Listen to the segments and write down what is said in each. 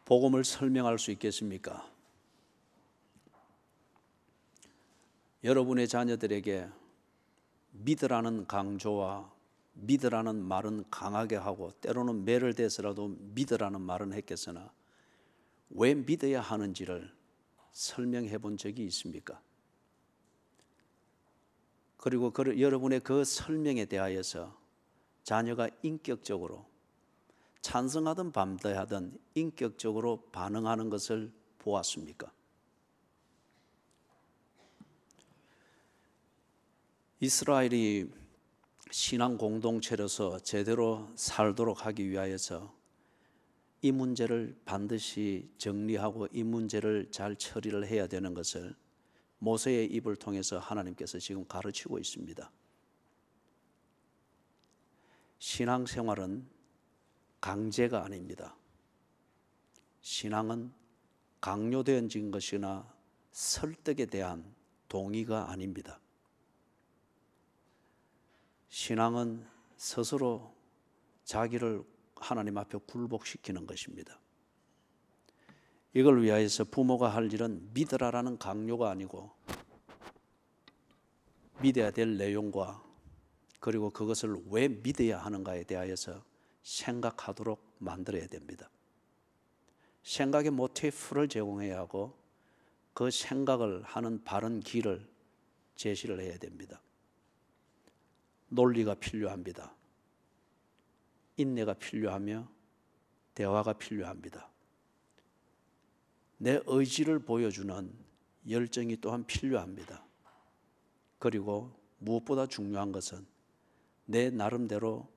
복음을 설명할 수 있겠습니까? 여러분의 자녀들에게 믿으라는 강조와 믿으라는 말은 강하게 하고 때로는 매를 대서라도 믿으라는 말은 했겠으나 왜 믿어야 하는지를 설명해 본 적이 있습니까? 그리고 여러분의 그 설명에 대하여서 자녀가 인격적으로 찬성하든 반대하든 인격적으로 반응하는 것을 보았습니까? 이스라엘이 신앙 공동체로서 제대로 살도록 하기 위하여서 이 문제를 반드시 정리하고 이 문제를 잘 처리를 해야 되는 것을 모세의 입을 통해서 하나님께서 지금 가르치고 있습니다. 신앙생활은 강제가 아닙니다. 신앙은 강요되어진 것이나 설득에 대한 동의가 아닙니다. 신앙은 스스로 자기를 하나님 앞에 굴복시키는 것입니다. 이걸 위하여서 부모가 할 일은 믿으라라는 강요가 아니고 믿어야 될 내용과 그리고 그것을 왜 믿어야 하는가에 대하여서 생각하도록 만들어야 됩니다. 생각의 모티프를 제공해야 하고 그 생각을 하는 바른 길을 제시를 해야 됩니다. 논리가 필요합니다. 인내가 필요하며 대화가 필요합니다. 내 의지를 보여주는 열정이 또한 필요합니다. 그리고 무엇보다 중요한 것은 내 나름대로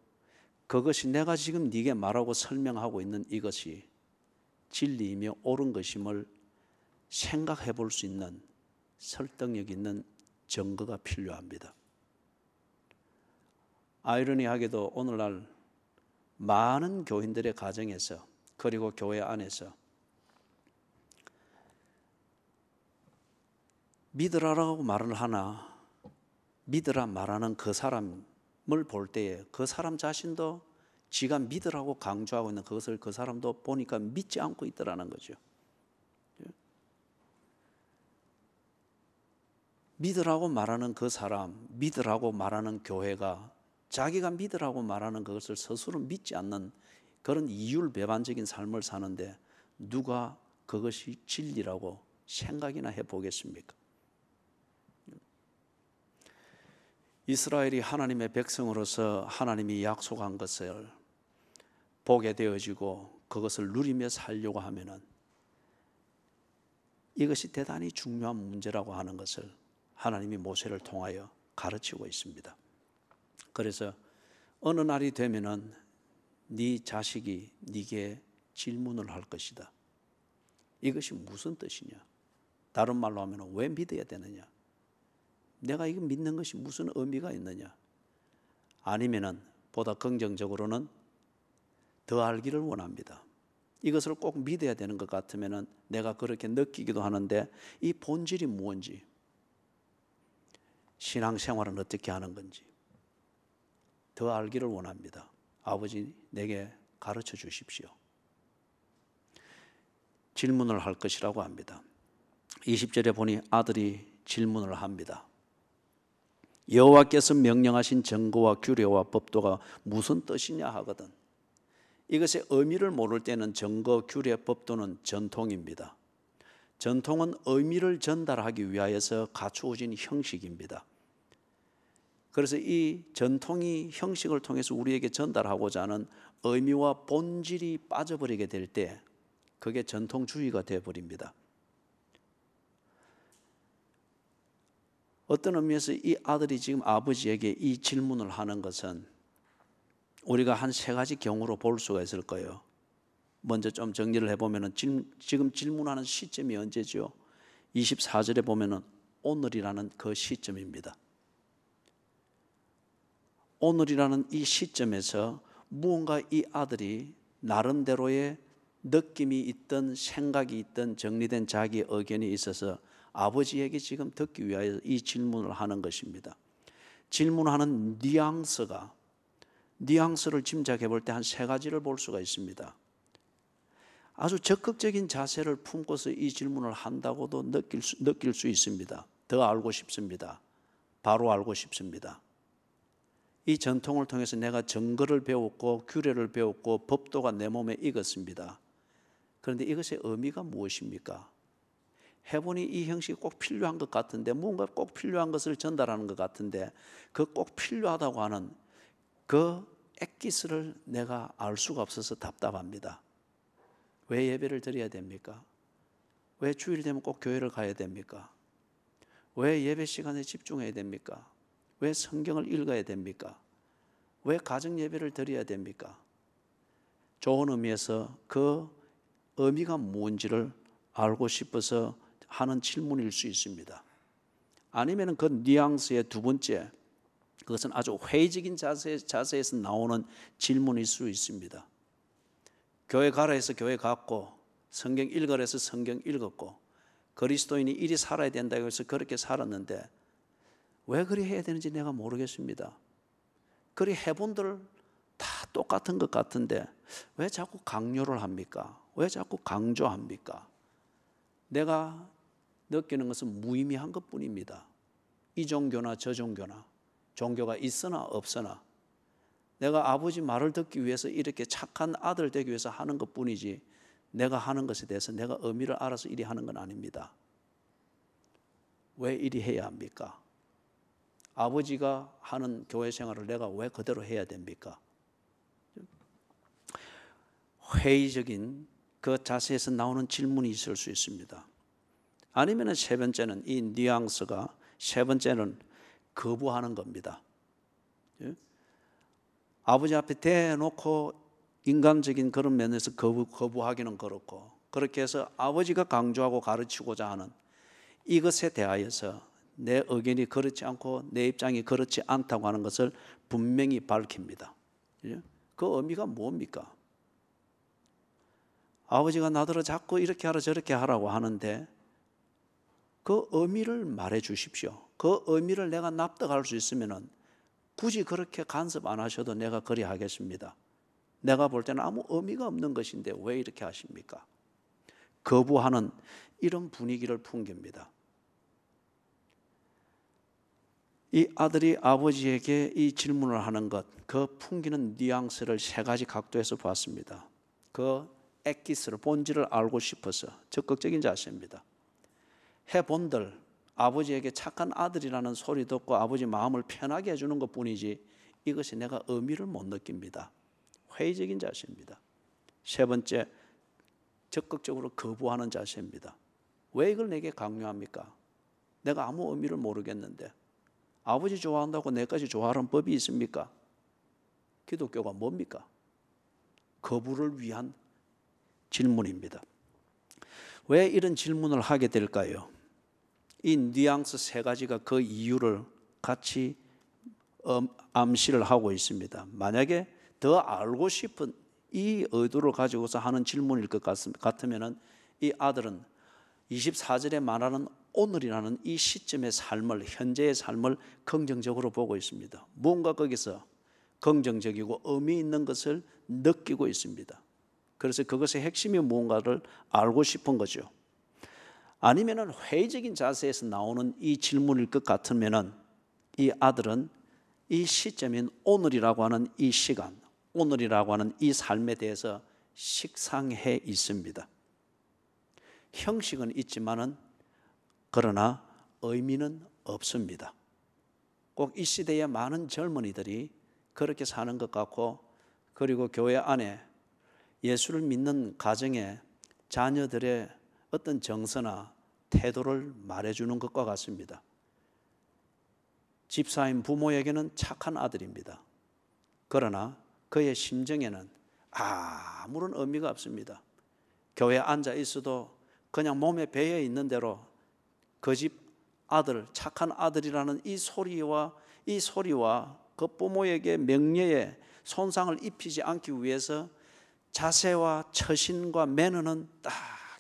그것이 내가 지금 네게 말하고 설명하고 있는 이것이 진리이며 옳은 것임을 생각해 볼 수 있는 설득력 있는 증거가 필요합니다. 아이러니하게도 오늘날 많은 교인들의 가정에서 그리고 교회 안에서 믿으라라고 말을 하나 믿으라 말하는 그 사람을 볼 때에 그 사람 자신도 지가 믿으라고 강조하고 있는 그것을 그 사람도 보니까 믿지 않고 있더라는 거죠. 믿으라고 말하는 그 사람, 믿으라고 말하는 교회가 자기가 믿으라고 말하는 그것을 스스로 믿지 않는 그런 이율배반적인 삶을 사는데 누가 그것이 진리라고 생각이나 해보겠습니까? 이스라엘이 하나님의 백성으로서 하나님이 약속한 것을 보게 되어지고 그것을 누리며 살려고 하면은 이것이 대단히 중요한 문제라고 하는 것을 하나님이 모세를 통하여 가르치고 있습니다. 그래서 어느 날이 되면은 네 자식이 네게 질문을 할 것이다. 이것이 무슨 뜻이냐? 다른 말로 하면 왜 믿어야 되느냐? 내가 이거 믿는 것이 무슨 의미가 있느냐? 아니면은 보다 긍정적으로는 더 알기를 원합니다. 이것을 꼭 믿어야 되는 것 같으면은 내가 그렇게 느끼기도 하는데 이 본질이 무엇인지, 신앙생활은 어떻게 하는 건지 더 알기를 원합니다. 아버지 내게 가르쳐 주십시오. 질문을 할 것이라고 합니다. 20절에 보니 아들이 질문을 합니다. 여호와께서 명령하신 정거와 규례와 법도가 무슨 뜻이냐 하거든. 이것의 의미를 모를 때는 정거, 규례, 법도는 전통입니다. 전통은 의미를 전달하기 위하여서 갖추어진 형식입니다. 그래서 이 전통이 형식을 통해서 우리에게 전달하고자 하는 의미와 본질이 빠져버리게 될 때 그게 전통주의가 되어버립니다. 어떤 의미에서 이 아들이 지금 아버지에게 이 질문을 하는 것은 우리가 한 세 가지 경우로 볼 수가 있을 거예요. 먼저 좀 정리를 해보면 지금 질문하는 시점이 언제죠? 24절에 보면 오늘이라는 그 시점입니다. 오늘이라는 이 시점에서 무언가 이 아들이 나름대로의 느낌이 있던 생각이 있던 정리된 자기 의견이 있어서 아버지에게 지금 듣기 위하여 이 질문을 하는 것입니다. 질문하는 뉘앙스를 짐작해 볼 때 한 세 가지를 볼 수가 있습니다. 아주 적극적인 자세를 품고서 이 질문을 한다고도 느낄 수 있습니다. 더 알고 싶습니다. 바로 알고 싶습니다. 이 전통을 통해서 내가 정거를 배웠고 규례를 배웠고 법도가 내 몸에 익었습니다. 그런데 이것의 의미가 무엇입니까? 해보니 이 형식이 꼭 필요한 것 같은데, 뭔가 꼭 필요한 것을 전달하는 것 같은데, 그 꼭 필요하다고 하는 그 엑기스를 내가 알 수가 없어서 답답합니다. 왜 예배를 드려야 됩니까? 왜 주일 되면 꼭 교회를 가야 됩니까? 왜 예배 시간에 집중해야 됩니까? 왜 성경을 읽어야 됩니까? 왜 가정 예배를 드려야 됩니까? 좋은 의미에서 그 의미가 뭔지를 알고 싶어서 하는 질문일 수 있습니다. 아니면 그 뉘앙스의 두 번째, 그것은 아주 회의적인 자세에서 나오는 질문일 수 있습니다. 교회 가라 해서 교회 갔고, 성경 읽으라 해서 성경 읽었고, 그리스도인이 이리 살아야 된다고 해서 그렇게 살았는데 왜 그리 해야 되는지 내가 모르겠습니다. 그리 해본들 다 똑같은 것 같은데 왜 자꾸 강요를 합니까? 왜 자꾸 강조합니까? 내가 느끼는 것은 무의미한 것뿐입니다. 이 종교나 저 종교나, 종교가 있으나 없으나 내가 아버지 말을 듣기 위해서 이렇게 착한 아들 되기 위해서 하는 것뿐이지, 내가 하는 것에 대해서 내가 의미를 알아서 이리 하는 건 아닙니다. 왜 이리 해야 합니까? 아버지가 하는 교회 생활을 내가 왜 그대로 해야 됩니까? 회의적인 그 자세에서 나오는 질문이 있을 수 있습니다. 아니면 세 번째는, 이 뉘앙스가 세 번째는 거부하는 겁니다. 아버지 앞에 대놓고 인간적인 그런 면에서 거부하기는 그렇고, 그렇게 해서 아버지가 강조하고 가르치고자 하는 이것에 대하여서 내 의견이 그렇지 않고 내 입장이 그렇지 않다고 하는 것을 분명히 밝힙니다. 그 의미가 뭡니까? 아버지가 나더러 자꾸 이렇게 하라 저렇게 하라고 하는데 그 의미를 말해 주십시오. 그 의미를 내가 납득할 수 있으면 굳이 그렇게 간섭 안 하셔도 내가 그리 하겠습니다. 내가 볼 때는 아무 의미가 없는 것인데 왜 이렇게 하십니까? 거부하는 이런 분위기를 풍깁니다. 이 아들이 아버지에게 이 질문을 하는 것, 그 풍기는 뉘앙스를 세 가지 각도에서 봤습니다. 그 엑기스를, 본질을 알고 싶어서 적극적인 자세입니다. 해본들 아버지에게 착한 아들이라는 소리 듣고 아버지 마음을 편하게 해주는 것뿐이지 이것이 내가 의미를 못 느낍니다. 회의적인 자세입니다. 세 번째, 적극적으로 거부하는 자세입니다. 왜 이걸 내게 강요합니까? 내가 아무 의미를 모르겠는데 아버지 좋아한다고 내까지 좋아하는 법이 있습니까? 기독교가 뭡니까? 거부를 위한 질문입니다. 왜 이런 질문을 하게 될까요? 이 뉘앙스 세 가지가 그 이유를 같이 암시를 하고 있습니다. 만약에 더 알고 싶은 이 의도를 가지고서 하는 질문일 것 같으면 이 아들은 24절에 말하는 오늘이라는 이 시점의 삶을, 현재의 삶을 긍정적으로 보고 있습니다. 뭔가 거기서 긍정적이고 의미 있는 것을 느끼고 있습니다. 그래서 그것의 핵심이 무언가를 알고 싶은 거죠. 아니면 회의적인 자세에서 나오는 이 질문일 것 같으면 이 아들은 이 시점인 오늘이라고 하는 이 시간, 오늘이라고 하는 이 삶에 대해서 식상해 있습니다. 형식은 있지만은 그러나 의미는 없습니다. 꼭 이 시대의 많은 젊은이들이 그렇게 사는 것 같고, 그리고 교회 안에 예수를 믿는 가정에 자녀들의 어떤 정서나 태도를 말해주는 것과 같습니다. 집사인 부모에게는 착한 아들입니다. 그러나 그의 심정에는 아무런 의미가 없습니다. 교회에 앉아 있어도 그냥 몸에 배어 있는 대로 그 집 아들, 착한 아들이라는 이 소리와 그 부모에게 명예에 손상을 입히지 않기 위해서 자세와 처신과 매너는 딱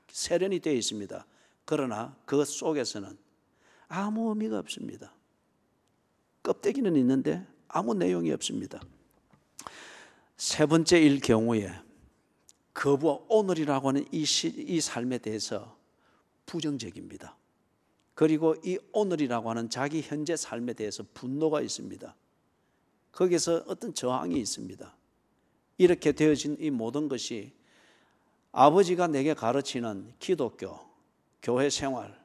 세련이 되어 있습니다. 그러나 그 속에서는 아무 의미가 없습니다. 껍데기는 있는데 아무 내용이 없습니다. 세 번째일 경우에 거부, 오늘이라고 하는 이 삶에 대해서 부정적입니다. 그리고 이 오늘이라고 하는 자기 현재 삶에 대해서 분노가 있습니다. 거기서 어떤 저항이 있습니다. 이렇게 되어진 이 모든 것이 아버지가 내게 가르치는 기독교, 교회 생활,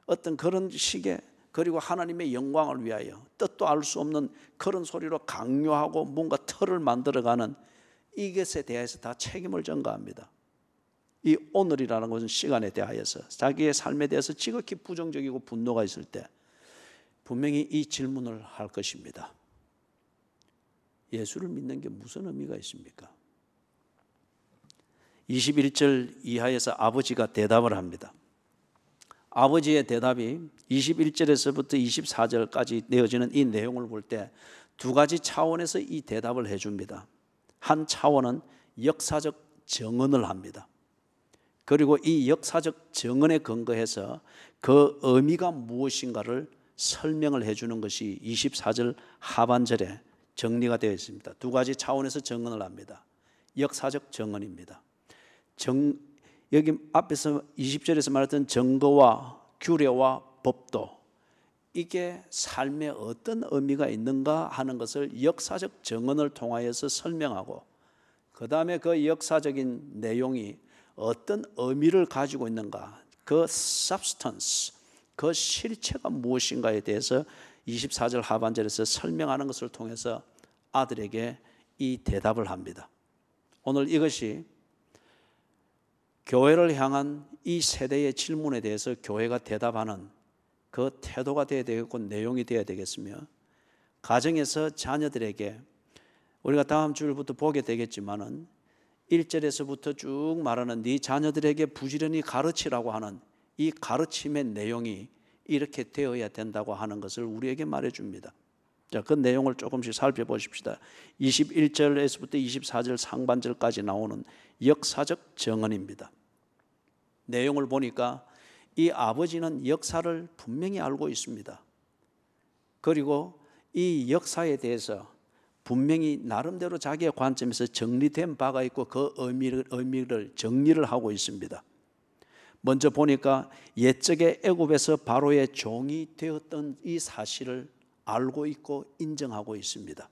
어떤 그런 식의, 그리고 하나님의 영광을 위하여 뜻도 알 수 없는 그런 소리로 강요하고 뭔가 틀을 만들어가는 이것에 대해서 다 책임을 전가합니다. 이 오늘이라는 것은 시간에 대하여서 자기의 삶에 대해서 지극히 부정적이고 분노가 있을 때 분명히 이 질문을 할 것입니다. 예수를 믿는 게 무슨 의미가 있습니까? 21절 이하에서 아버지가 대답을 합니다. 아버지의 대답이 21절에서부터 24절까지 내어지는 이 내용을 볼 때 두 가지 차원에서 이 대답을 해줍니다. 한 차원은 역사적 정언을 합니다. 그리고 이 역사적 정언에 근거해서 그 의미가 무엇인가를 설명을 해주는 것이 24절 하반절에 정리가 되어 있습니다. 두 가지 차원에서 정언을 합니다. 역사적 정언입니다. 여기 앞에서 20절에서 말했던 증거와 규례와 법도, 이게 삶에 어떤 의미가 있는가 하는 것을 역사적 정언을 통하여서 설명하고, 그 다음에 그 역사적인 내용이 어떤 의미를 가지고 있는가, 그 substance, 그 실체가 무엇인가에 대해서 24절 하반절에서 설명하는 것을 통해서 아들에게 이 대답을 합니다. 오늘 이것이 교회를 향한 이 세대의 질문에 대해서 교회가 대답하는 그 태도가 되어야 되겠고 내용이 되어야 되겠으며, 가정에서 자녀들에게 우리가 다음 주일부터 보게 되겠지만은 1절에서부터 쭉 말하는 네 자녀들에게 부지런히 가르치라고 하는 이 가르침의 내용이 이렇게 되어야 된다고 하는 것을 우리에게 말해줍니다. 자, 그 내용을 조금씩 살펴보십시다. 21절에서부터 24절 상반절까지 나오는 역사적 정언입니다. 내용을 보니까 이 아버지는 역사를 분명히 알고 있습니다. 그리고 이 역사에 대해서 분명히 나름대로 자기의 관점에서 정리된 바가 있고 그 의미를 정리를 하고 있습니다. 먼저 보니까 옛적에 애굽에서 바로의 종이 되었던 이 사실을 알고 있고 인정하고 있습니다.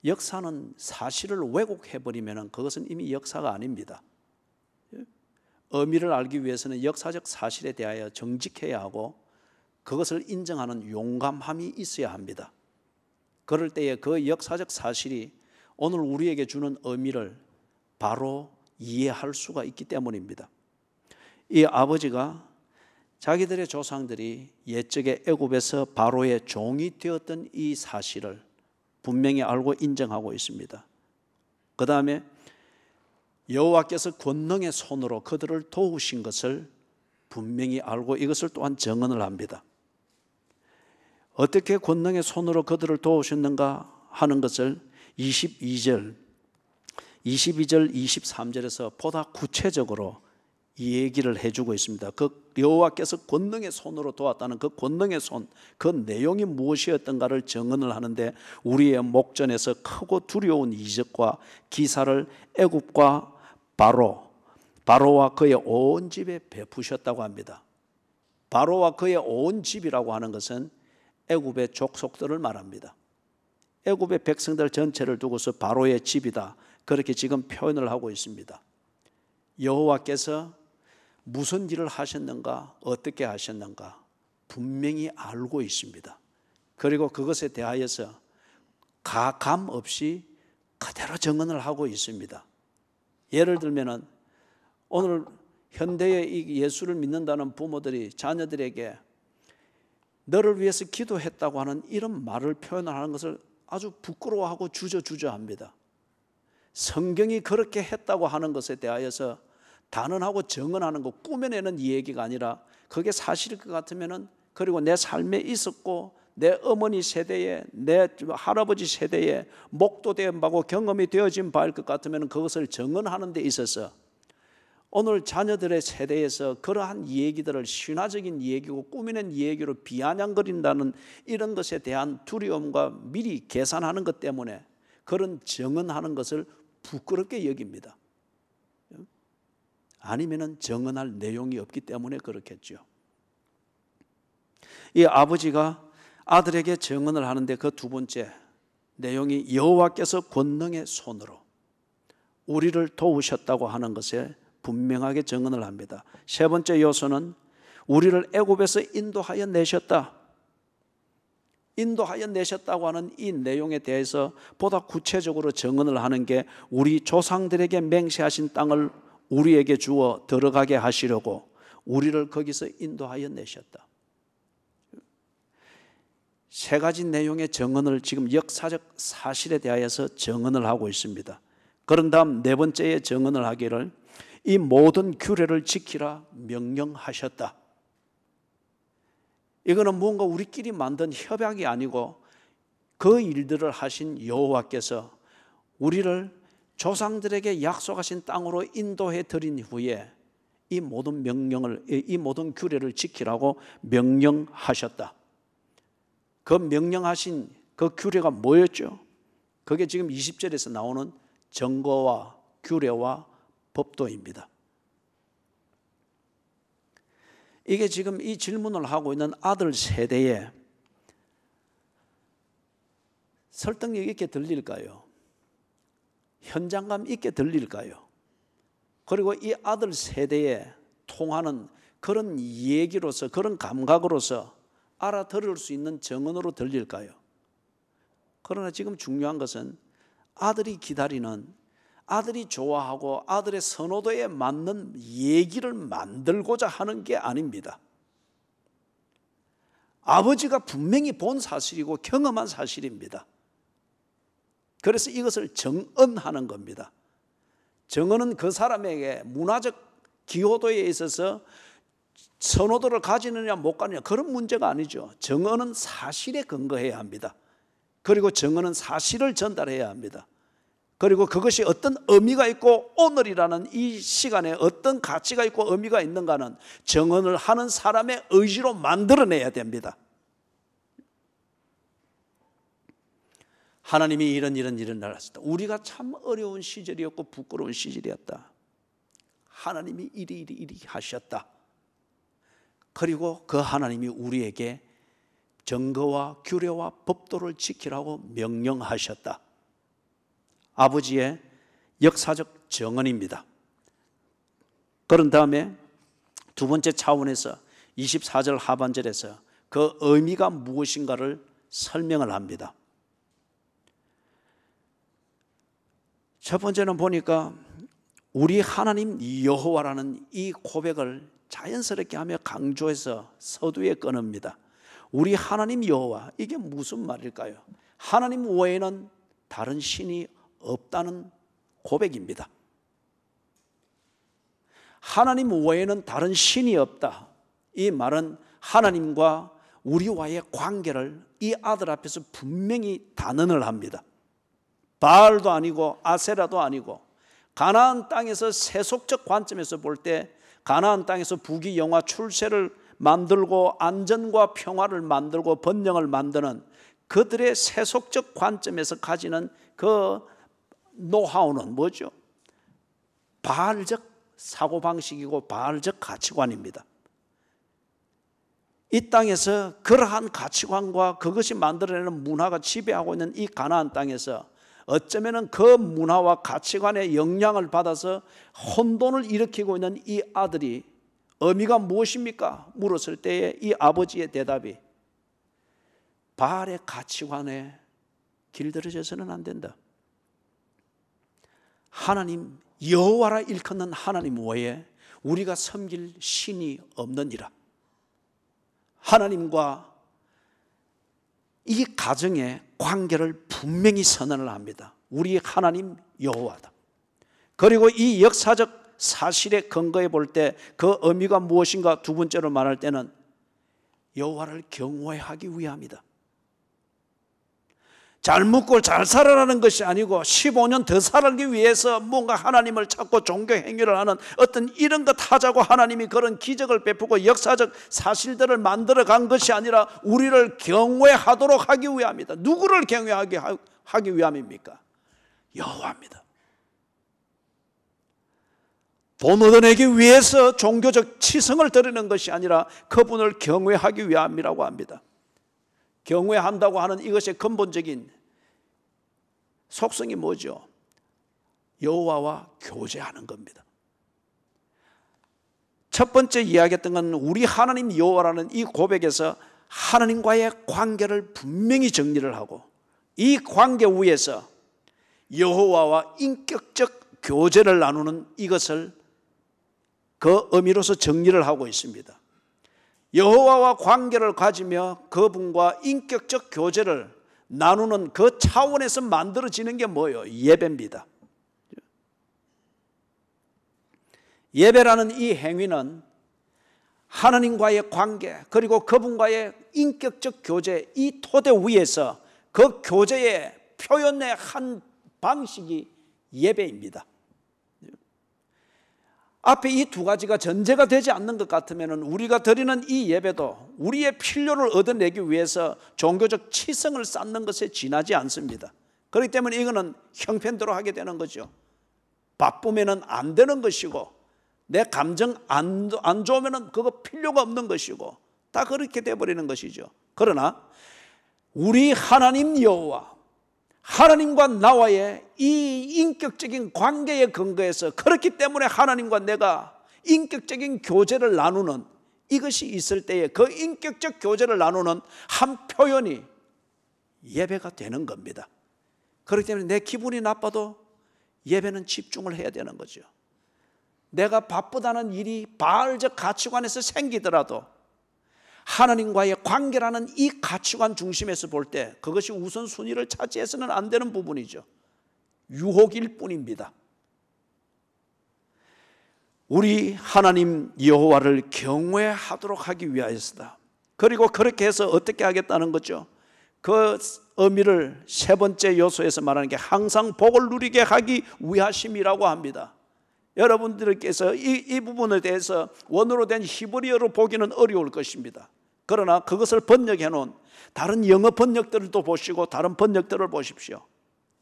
역사는 사실을 왜곡해버리면 그것은 이미 역사가 아닙니다. 의미를 알기 위해서는 역사적 사실에 대하여 정직해야 하고 그것을 인정하는 용감함이 있어야 합니다. 그럴 때에 그 역사적 사실이 오늘 우리에게 주는 의미를 바로 이해할 수가 있기 때문입니다. 이 아버지가 자기들의 조상들이 옛적에 애굽에서 바로의 종이 되었던 이 사실을 분명히 알고 인정하고 있습니다. 그 다음에 여호와께서 권능의 손으로 그들을 도우신 것을 분명히 알고 이것을 또한 정언을 합니다. 어떻게 권능의 손으로 그들을 도우셨는가 하는 것을 22절, 23절에서 보다 구체적으로 이 얘기를 해주고 있습니다. 그 여호와께서 권능의 손으로 도왔다는 그 권능의 손, 그 내용이 무엇이었던가를 정언을 하는데 우리의 목전에서 크고 두려운 이적과 기사를 애굽과 바로와 그의 온 집에 베푸셨다고 합니다. 바로와 그의 온 집이라고 하는 것은 애굽의 족속들을 말합니다. 애굽의 백성들 전체를 두고서 바로의 집이다, 그렇게 지금 표현을 하고 있습니다. 여호와께서 무슨 일을 하셨는가, 어떻게 하셨는가 분명히 알고 있습니다. 그리고 그것에 대하여서 가감 없이 그대로 정언을 하고 있습니다. 예를 들면은 오늘 현대의 이 예수를 믿는다는 부모들이 자녀들에게 너를 위해서 기도했다고 하는 이런 말을 표현하는 것을 아주 부끄러워하고 주저합니다. 성경이 그렇게 했다고 하는 것에 대하여서 단언하고 정언하는 것, 꾸며내는 이 얘기가 아니라 그게 사실일 것 같으면은, 그리고 내 삶에 있었고 내 어머니 세대에, 내 할아버지 세대에 목도된 바고 경험이 되어진 바일 것 같으면 그것을 정언하는 데 있어서 오늘 자녀들의 세대에서 그러한 얘기들을 신화적인 얘기고 꾸미는 얘기로 비아냥거린다는 이런 것에 대한 두려움과 미리 계산하는 것 때문에 그런 정언하는 것을 부끄럽게 여깁니다. 아니면은 정언할 내용이 없기 때문에 그렇겠죠. 이 아버지가 아들에게 정언을 하는데 그 두 번째 내용이 여호와께서 권능의 손으로 우리를 도우셨다고 하는 것에 분명하게 정언을 합니다. 세 번째 요소는 우리를 애굽에서 인도하여 내셨다. 인도하여 내셨다고 하는 이 내용에 대해서 보다 구체적으로 정언을 하는 게 우리 조상들에게 맹세하신 땅을 우리에게 주어 들어가게 하시려고 우리를 거기서 인도하여 내셨다. 세 가지 내용의 정언을 지금 역사적 사실에 대하여서 정언을 하고 있습니다. 그런 다음 네 번째의 정언을 하기를 이 모든 규례를 지키라 명령하셨다. 이거는 뭔가 우리끼리 만든 협약이 아니고 그 일들을 하신 여호와께서 우리를 조상들에게 약속하신 땅으로 인도해 드린 후에 이 모든 규례를 지키라고 명령하셨다. 그 명령하신 그 규례가 뭐였죠? 그게 지금 20절에서 나오는 정거와 규례와 법도입니다. 이게 지금 이 질문을 하고 있는 아들 세대에 설득력 있게 들릴까요? 현장감 있게 들릴까요? 그리고 이 아들 세대에 통하는 그런 얘기로서, 그런 감각으로서 알아들을 수 있는 정언으로 들릴까요? 그러나 지금 중요한 것은 아들이 기다리는, 아들이 좋아하고 아들의 선호도에 맞는 얘기를 만들고자 하는 게 아닙니다. 아버지가 분명히 본 사실이고 경험한 사실입니다. 그래서 이것을 정언하는 겁니다. 정언은 그 사람에게 문화적 기호도에 있어서 선호도를 가지느냐 못 가느냐 그런 문제가 아니죠. 정언은 사실에 근거해야 합니다. 그리고 정언은 사실을 전달해야 합니다. 그리고 그것이 어떤 의미가 있고 오늘이라는 이 시간에 어떤 가치가 있고 의미가 있는가는 정언을 하는 사람의 의지로 만들어내야 됩니다. 하나님이 이런 일을 하셨다. 우리가 참 어려운 시절이었고 부끄러운 시절이었다. 하나님이 이리 하셨다. 그리고 그 하나님이 우리에게 정거와 규례와 법도를 지키라고 명령하셨다. 아버지의 역사적 정언입니다. 그런 다음에 두 번째 차원에서 24절 하반절에서 그 의미가 무엇인가를 설명을 합니다. 첫 번째는 보니까 우리 하나님 여호와라는 이 고백을 자연스럽게 하며 강조해서 서두에 꺼냅니다. 우리 하나님 여호와, 이게 무슨 말일까요? 하나님 외에는 다른 신이 없다는 고백입니다. 하나님 외에는 다른 신이 없다. 이 말은 하나님과 우리와의 관계를 이 아들 앞에서 분명히 단언을 합니다. 바알도 아니고 아세라도 아니고, 가나안 땅에서 세속적 관점에서 볼 때 가나안 땅에서 부귀영화 출세를 만들고 안전과 평화를 만들고 번영을 만드는 그들의 세속적 관점에서 가지는 그 노하우는 뭐죠? 바알적 사고방식이고 바알적 가치관입니다. 이 땅에서 그러한 가치관과 그것이 만들어내는 문화가 지배하고 있는 이 가나안 땅에서 어쩌면 그 문화와 가치관의 영향을 받아서 혼돈을 일으키고 있는 이 아들이 의미가 무엇입니까? 물었을 때에 이 아버지의 대답이 바알의 가치관에 길들여져서는 안 된다. 하나님 여호와라 일컫는 하나님 외에 우리가 섬길 신이 없느니라. 하나님과 이 가정의 관계를 분명히 선언을 합니다. 우리 하나님 여호와다. 그리고 이 역사적 사실에 근거해 볼 때 그 의미가 무엇인가 두 번째로 말할 때는 여호와를 경외하기 위함이다. 잘 먹고 잘 살아라는 것이 아니고 15년 더 살기 위해서 뭔가 하나님을 찾고 종교 행위를 하는 어떤 이런 것 하자고 하나님이 그런 기적을 베푸고 역사적 사실들을 만들어 간 것이 아니라 우리를 경외하도록 하기 위함이다. 누구를 경외하기 위함입니까? 여호와입니다. 돈 얻어내기 위해서 종교적 치성을 드리는 것이 아니라 그분을 경외하기 위함이라고 합니다. 경외한다고 하는 이것의 근본적인 속성이 뭐죠? 여호와와 교제하는 겁니다. 첫 번째 이야기했던 건 우리 하나님 여호와라는 이 고백에서 하나님과의 관계를 분명히 정리를 하고 이 관계 위에서 여호와와 인격적 교제를 나누는 이것을 그 의미로서 정리를 하고 있습니다. 여호와와 관계를 가지며 그분과 인격적 교제를 나누는 그 차원에서 만들어지는 게 뭐예요? 예배입니다. 예배라는 이 행위는 하나님과의 관계 그리고 그분과의 인격적 교제 이 토대 위에서 그 교제의 표현의 한 방식이 예배입니다. 앞에 이 두 가지가 전제가 되지 않는 것 같으면 우리가 드리는 이 예배도 우리의 필요를 얻어내기 위해서 종교적 치성을 쌓는 것에 지나지 않습니다. 그렇기 때문에 이거는 형편대로 하게 되는 거죠. 바쁘면 안 되는 것이고 내 감정 안 좋으면 그거 필요가 없는 것이고 다 그렇게 돼버리는 것이죠. 그러나 우리 하나님 여호와 하나님과 나와의 이 인격적인 관계에 근거해서 그렇기 때문에 하나님과 내가 인격적인 교제를 나누는 이것이 있을 때에 그 인격적 교제를 나누는 한 표현이 예배가 되는 겁니다. 그렇기 때문에 내 기분이 나빠도 예배는 집중을 해야 되는 거죠. 내가 바쁘다는 일이 바알적 가치관에서 생기더라도 하나님과의 관계라는 이 가치관 중심에서 볼 때 그것이 우선순위를 차지해서는 안 되는 부분이죠. 유혹일 뿐입니다. 우리 하나님 여호와를 경외하도록 하기 위하여서다. 그리고 그렇게 해서 어떻게 하겠다는 거죠? 그 의미를 세 번째 요소에서 말하는 게 항상 복을 누리게 하기 위하심이라고 합니다. 여러분들께서 이 부분에 대해서 원어로 된 히브리어로 보기는 어려울 것입니다. 그러나 그것을 번역해 놓은 다른 영어 번역들도 보시고 다른 번역들을 보십시오.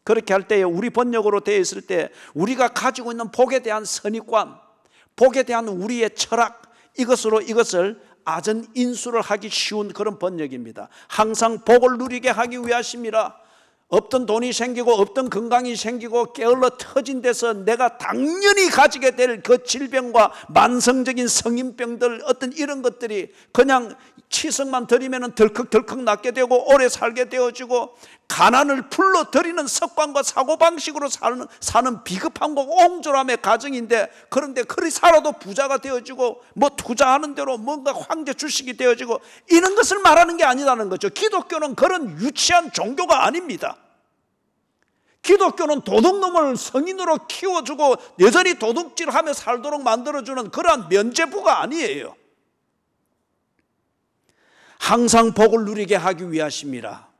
그렇게 할 때에 우리 번역으로 되어 있을 때 우리가 가지고 있는 복에 대한 선입관, 복에 대한 우리의 철학 이것으로 이것을 아전 인수를 하기 쉬운 그런 번역입니다. 항상 복을 누리게 하기 위하심이라. 없던 돈이 생기고 없던 건강이 생기고 게을러 터진 데서 내가 당연히 가지게 될 그 질병과 만성적인 성인병들 어떤 이런 것들이 그냥 치성만 들이면 덜컥덜컥 낫게 되고 오래 살게 되어지고 가난을 불러들이는 습관과 사고방식으로 사는 비겁함과 옹졸함의 가정인데 그런데 그리 살아도 부자가 되어지고 뭐 투자하는 대로 뭔가 황제 주식이 되어지고 이런 것을 말하는 게 아니라는 거죠. 기독교는 그런 유치한 종교가 아닙니다. 기독교는 도둑놈을 성인으로 키워주고 여전히 도둑질하며 살도록 만들어주는 그러한 면죄부가 아니에요. 항상 복을 누리게 하기 위하심이라.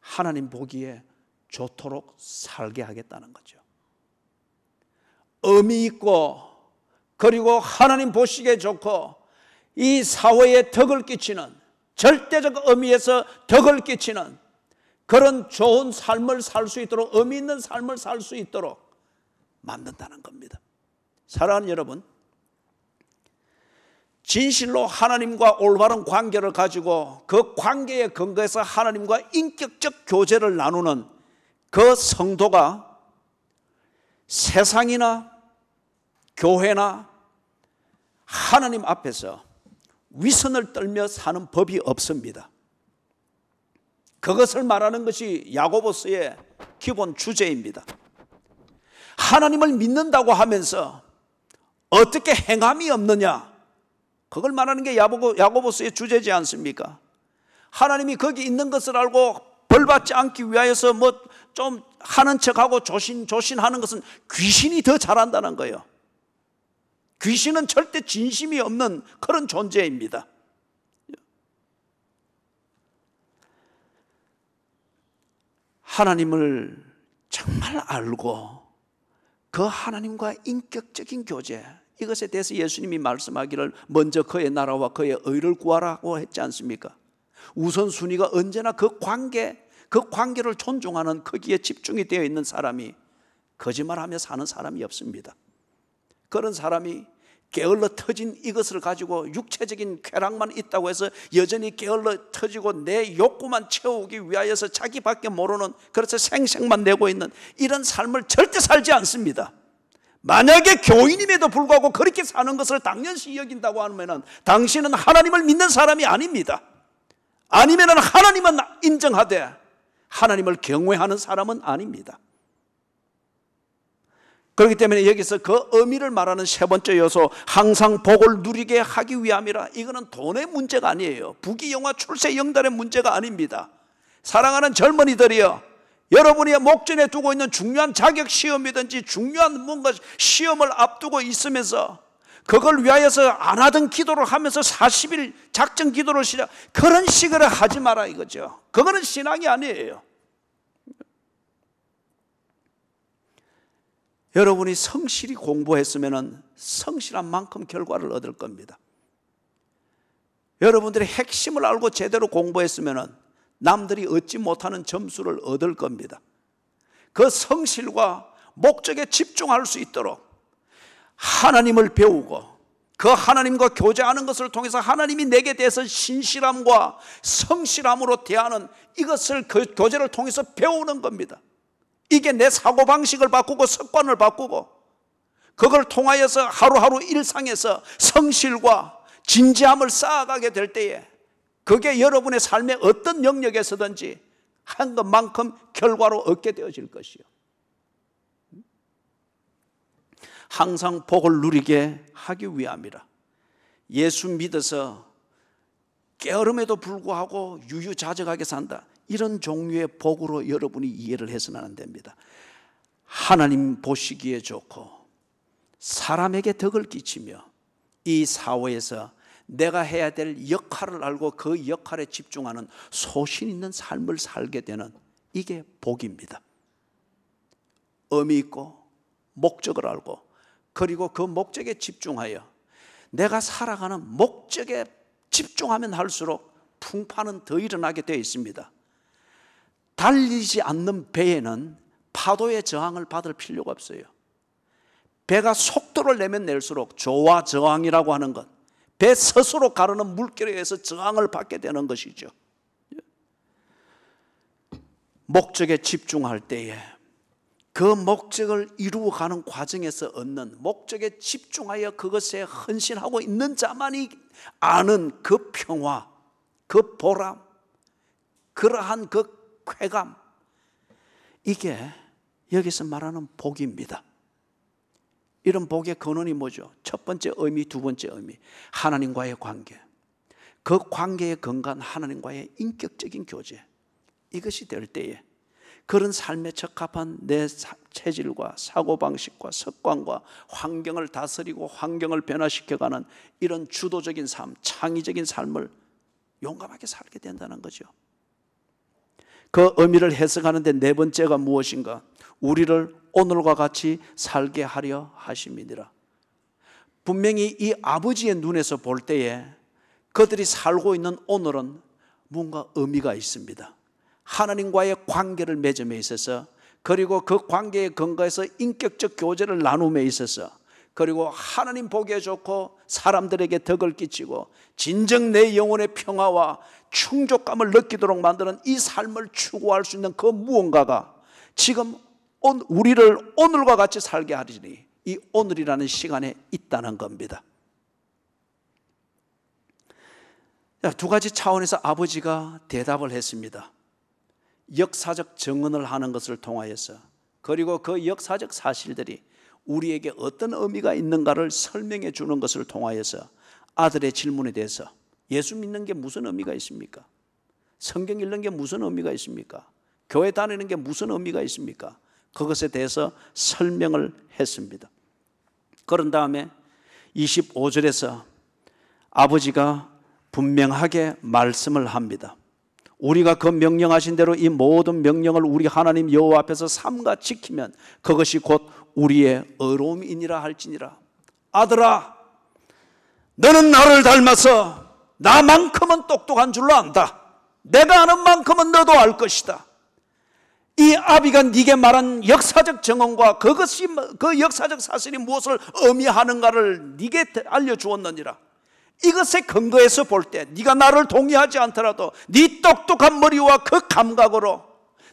하나님 보기에 좋도록 살게 하겠다는 거죠. 의미 있고 그리고 하나님 보시기에 좋고 이 사회에 덕을 끼치는 절대적 의미에서 덕을 끼치는 그런 좋은 삶을 살 수 있도록 의미 있는 삶을 살 수 있도록 만든다는 겁니다. 사랑하는 여러분, 진실로 하나님과 올바른 관계를 가지고 그 관계에 근거해서 하나님과 인격적 교제를 나누는 그 성도가 세상이나 교회나 하나님 앞에서 위선을 떨며 사는 법이 없습니다. 그것을 말하는 것이 야고보서의 기본 주제입니다. 하나님을 믿는다고 하면서 어떻게 행함이 없느냐, 그걸 말하는 게 야고보서의 주제지 않습니까? 하나님이 거기 있는 것을 알고 벌받지 않기 위하여서 뭐 좀 하는 척하고 조신하는 것은 귀신이 더 잘한다는 거예요. 귀신은 절대 진심이 없는 그런 존재입니다. 하나님을 정말 알고 그 하나님과 인격적인 교제, 이것에 대해서 예수님이 말씀하기를 먼저 그의 나라와 그의 의를 구하라고 했지 않습니까? 우선순위가 언제나 그 관계를 존중하는 거기에 집중이 되어 있는 사람이 거짓말하며 사는 사람이 없습니다. 그런 사람이 게을러 터진 이것을 가지고 육체적인 쾌락만 있다고 해서 여전히 게을러 터지고 내 욕구만 채우기 위하여서 자기밖에 모르는, 그래서 생색만 내고 있는 이런 삶을 절대 살지 않습니다. 만약에 교인임에도 불구하고 그렇게 사는 것을 당연시 여긴다고 하면 당신은 하나님을 믿는 사람이 아닙니다. 아니면 하나님은 인정하되 하나님을 경외하는 사람은 아닙니다. 그렇기 때문에 여기서 그 의미를 말하는 세 번째 요소, 항상 복을 누리게 하기 위함이라. 이거는 돈의 문제가 아니에요. 부귀영화 출세 영달의 문제가 아닙니다. 사랑하는 젊은이들이여, 여러분이 목전에 두고 있는 중요한 자격 시험이든지 중요한 뭔가 시험을 앞두고 있으면서 그걸 위하여서 안 하던 기도를 하면서 40일 작정 기도를 시작, 그런 식으로 하지 마라 이거죠. 그거는 신앙이 아니에요. 여러분이 성실히 공부했으면 성실한 만큼 결과를 얻을 겁니다. 여러분들이 핵심을 알고 제대로 공부했으면 남들이 얻지 못하는 점수를 얻을 겁니다. 그 성실과 목적에 집중할 수 있도록 하나님을 배우고 그 하나님과 교제하는 것을 통해서 하나님이 내게 대해서 신실함과 성실함으로 대하는 이것을 그 교제를 통해서 배우는 겁니다. 이게 내 사고방식을 바꾸고 습관을 바꾸고 그걸 통하여서 하루하루 일상에서 성실과 진지함을 쌓아가게 될 때에 그게 여러분의 삶의 어떤 영역에서든지 한 것만큼 결과로 얻게 되어질 것이요. 항상 복을 누리게 하기 위함이라. 예수 믿어서 게으름에도 불구하고 유유자적하게 산다, 이런 종류의 복으로 여러분이 이해를 해서는 안 됩니다. 하나님 보시기에 좋고 사람에게 덕을 끼치며 이 사회에서 내가 해야 될 역할을 알고 그 역할에 집중하는 소신 있는 삶을 살게 되는, 이게 복입니다. 의미 있고 목적을 알고 그리고 그 목적에 집중하여 내가 살아가는 목적에 집중하면 할수록 풍파는 더 일어나게 되어 있습니다. 달리지 않는 배에는 파도의 저항을 받을 필요가 없어요. 배가 속도를 내면 낼수록 조와 저항이라고 하는 것, 배 스스로 가르는 물결에 의해서 저항을 받게 되는 것이죠. 목적에 집중할 때에 그 목적을 이루어가는 과정에서 얻는, 목적에 집중하여 그것에 헌신하고 있는 자만이 아는 그 평화, 그 보람, 그러한 그 쾌감, 이게 여기서 말하는 복입니다. 이런 복의 근원이 뭐죠? 첫 번째 의미, 두 번째 의미, 하나님과의 관계, 그 관계에 근간 하나님과의 인격적인 교제, 이것이 될 때에 그런 삶에 적합한 내 체질과 사고방식과 습관과 환경을 다스리고 환경을 변화시켜가는 이런 주도적인 삶, 창의적인 삶을 용감하게 살게 된다는 거죠. 그 의미를 해석하는데 네 번째가 무엇인가? 우리를 오늘과 같이 살게 하려 하심이니라. 분명히 이 아버지의 눈에서 볼 때에 그들이 살고 있는 오늘은 뭔가 의미가 있습니다. 하나님과의 관계를 맺음에 있어서, 그리고 그 관계에 근거해서 인격적 교제를 나눔에 있어서, 그리고 하나님 보기에 좋고 사람들에게 덕을 끼치고 진정 내 영혼의 평화와 충족감을 느끼도록 만드는 이 삶을 추구할 수 있는 그 무언가가 지금 우리를 오늘과 같이 살게 하리니 이 오늘이라는 시간에 있다는 겁니다. 두 가지 차원에서 아버지가 대답을 했습니다. 역사적 정언을 하는 것을 통하여서, 그리고 그 역사적 사실들이 우리에게 어떤 의미가 있는가를 설명해 주는 것을 통하여서 아들의 질문에 대해서, 예수 믿는 게 무슨 의미가 있습니까? 성경 읽는 게 무슨 의미가 있습니까? 교회 다니는 게 무슨 의미가 있습니까? 그것에 대해서 설명을 했습니다. 그런 다음에 25절에서 아버지가 분명하게 말씀을 합니다. 우리가 그 명령하신 대로 이 모든 명령을 우리 하나님 여호와 앞에서 삼가 지키면 그것이 곧 우리의 의로움이니라 할지니라. 아들아, 너는 나를 닮아서 나만큼은 똑똑한 줄로 안다. 내가 아는 만큼은 너도 알 것이다. 이 아비가 네게 말한 역사적 정언과 그것이 그 역사적 사실이 무엇을 의미하는가를 네게 알려주었느니라. 이것에 근거해서 볼 때 네가 나를 동의하지 않더라도 네 똑똑한 머리와 그 감각으로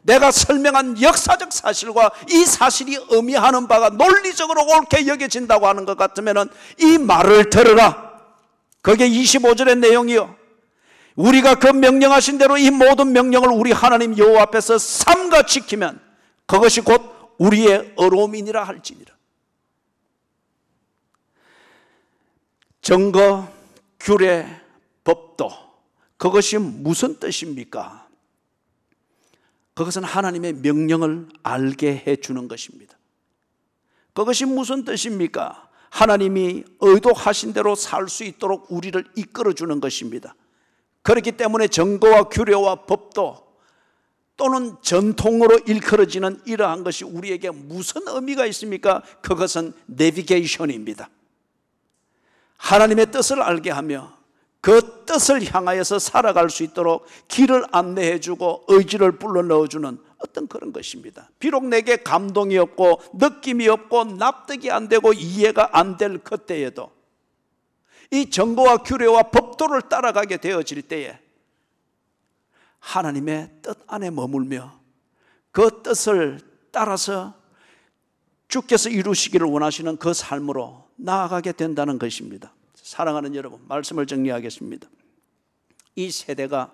내가 설명한 역사적 사실과 이 사실이 의미하는 바가 논리적으로 옳게 여겨진다고 하는 것 같으면 이 말을 들으라. 그게 25절의 내용이요. 우리가 그 명령하신 대로 이 모든 명령을 우리 하나님 여호와 앞에서 삼가 지키면 그것이 곧 우리의 의로움이니라 할지니라. 증거, 규례, 법도, 그것이 무슨 뜻입니까? 그것은 하나님의 명령을 알게 해주는 것입니다. 그것이 무슨 뜻입니까? 하나님이 의도하신 대로 살 수 있도록 우리를 이끌어주는 것입니다. 그렇기 때문에 증거와 규례와 법도 또는 전통으로 일컬어지는 이러한 것이 우리에게 무슨 의미가 있습니까? 그것은 내비게이션입니다. 하나님의 뜻을 알게 하며 그 뜻을 향하여서 살아갈 수 있도록 길을 안내해주고 의지를 불러넣어주는 어떤 그런 것입니다. 비록 내게 감동이 없고 느낌이 없고 납득이 안 되고 이해가 안 될 그때에도 이 정보와 규례와 법도를 따라가게 되어질 때에 하나님의 뜻 안에 머물며 그 뜻을 따라서 주께서 이루시기를 원하시는 그 삶으로 나아가게 된다는 것입니다. 사랑하는 여러분, 말씀을 정리하겠습니다. 이 세대가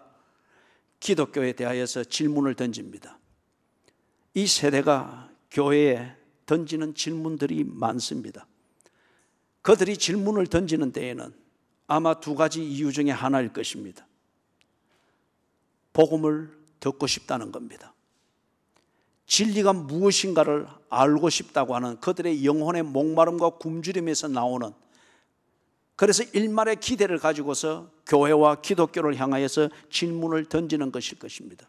기독교에 대하여서 질문을 던집니다. 이 세대가 교회에 던지는 질문들이 많습니다. 그들이 질문을 던지는 때에는 아마 두 가지 이유 중에 하나일 것입니다. 복음을 듣고 싶다는 겁니다. 진리가 무엇인가를 알고 싶다고 하는 그들의 영혼의 목마름과 굶주림에서 나오는, 그래서 일말의 기대를 가지고서 교회와 기독교를 향하여서 질문을 던지는 것일 것입니다.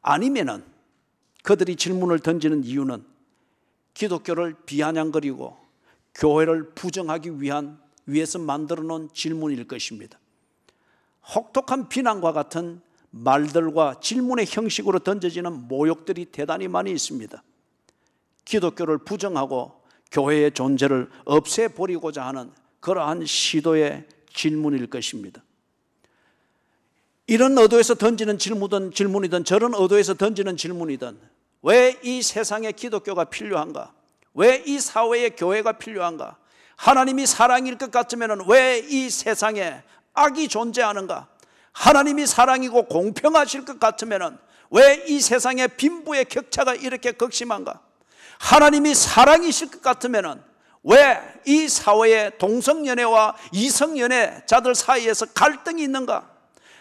아니면은 그들이 질문을 던지는 이유는 기독교를 비아냥거리고 교회를 부정하기 위해서 만들어 놓은 질문일 것입니다. 혹독한 비난과 같은 말들과 질문의 형식으로 던져지는 모욕들이 대단히 많이 있습니다. 기독교를 부정하고 교회의 존재를 없애버리고자 하는 그러한 시도의 질문일 것입니다. 이런 의도에서 던지는 질문이든 저런 의도에서 던지는 질문이든 왜 이 세상에 기독교가 필요한가? 왜 이 사회에 교회가 필요한가? 하나님이 사랑일 것 같으면 왜 이 세상에 악이 존재하는가? 하나님이 사랑이고 공평하실 것 같으면 왜 이 세상에 빈부의 격차가 이렇게 극심한가? 하나님이 사랑이실 것 같으면 왜 이 사회에 동성연애와 이성연애자들 사이에서 갈등이 있는가?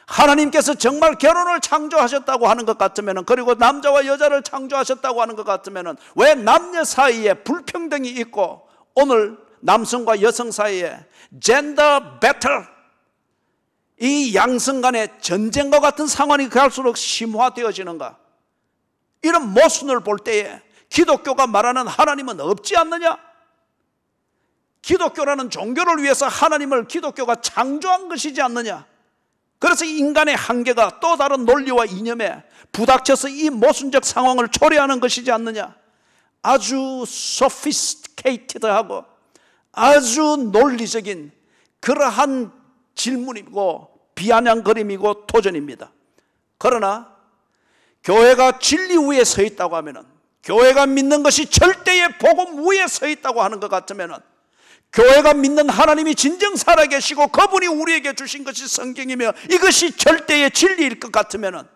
하나님께서 정말 결혼을 창조하셨다고 하는 것 같으면, 그리고 남자와 여자를 창조하셨다고 하는 것 같으면 왜 남녀 사이에 불평등이 있고 오늘 남성과 여성 사이에 젠더 배틀, 이 양성 간의 전쟁과 같은 상황이 갈수록 심화되어지는가? 이런 모순을 볼 때에 기독교가 말하는 하나님은 없지 않느냐? 기독교라는 종교를 위해서 하나님을 기독교가 창조한 것이지 않느냐? 그래서 인간의 한계가 또 다른 논리와 이념에 부닥쳐서 이 모순적 상황을 초래하는 것이지 않느냐? 아주 sophisticated하고 아주 논리적인 그러한 질문이고 비아냥거림이고 도전입니다. 그러나 교회가 진리 위에 서 있다고 하면, 교회가 믿는 것이 절대의 복음 위에 서 있다고 하는 것 같으면, 교회가 믿는 하나님이 진정 살아계시고 그분이 우리에게 주신 것이 성경이며 이것이 절대의 진리일 것 같으면,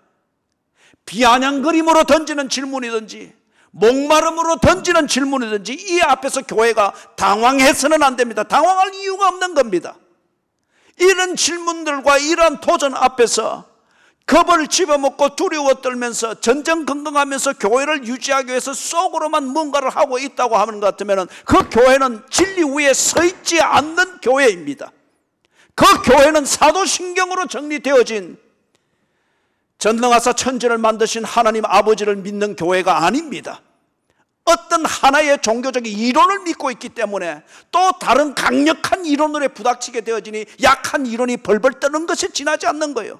비아냥거림으로 던지는 질문이든지 목마름으로 던지는 질문이든지 이 앞에서 교회가 당황해서는 안 됩니다. 당황할 이유가 없는 겁니다. 이런 질문들과 이러한 도전 앞에서 겁을 집어먹고 두려워 떨면서 전전긍긍하면서 교회를 유지하기 위해서 속으로만 뭔가를 하고 있다고 하는 것 같으면 그 교회는 진리 위에 서 있지 않는 교회입니다. 그 교회는 사도신경으로 정리되어진 전능하사 천지를 만드신 하나님 아버지를 믿는 교회가 아닙니다. 어떤 하나의 종교적인 이론을 믿고 있기 때문에 또 다른 강력한 이론으로 부닥치게 되어지니 약한 이론이 벌벌 떠는 것이 지나지 않는 거예요.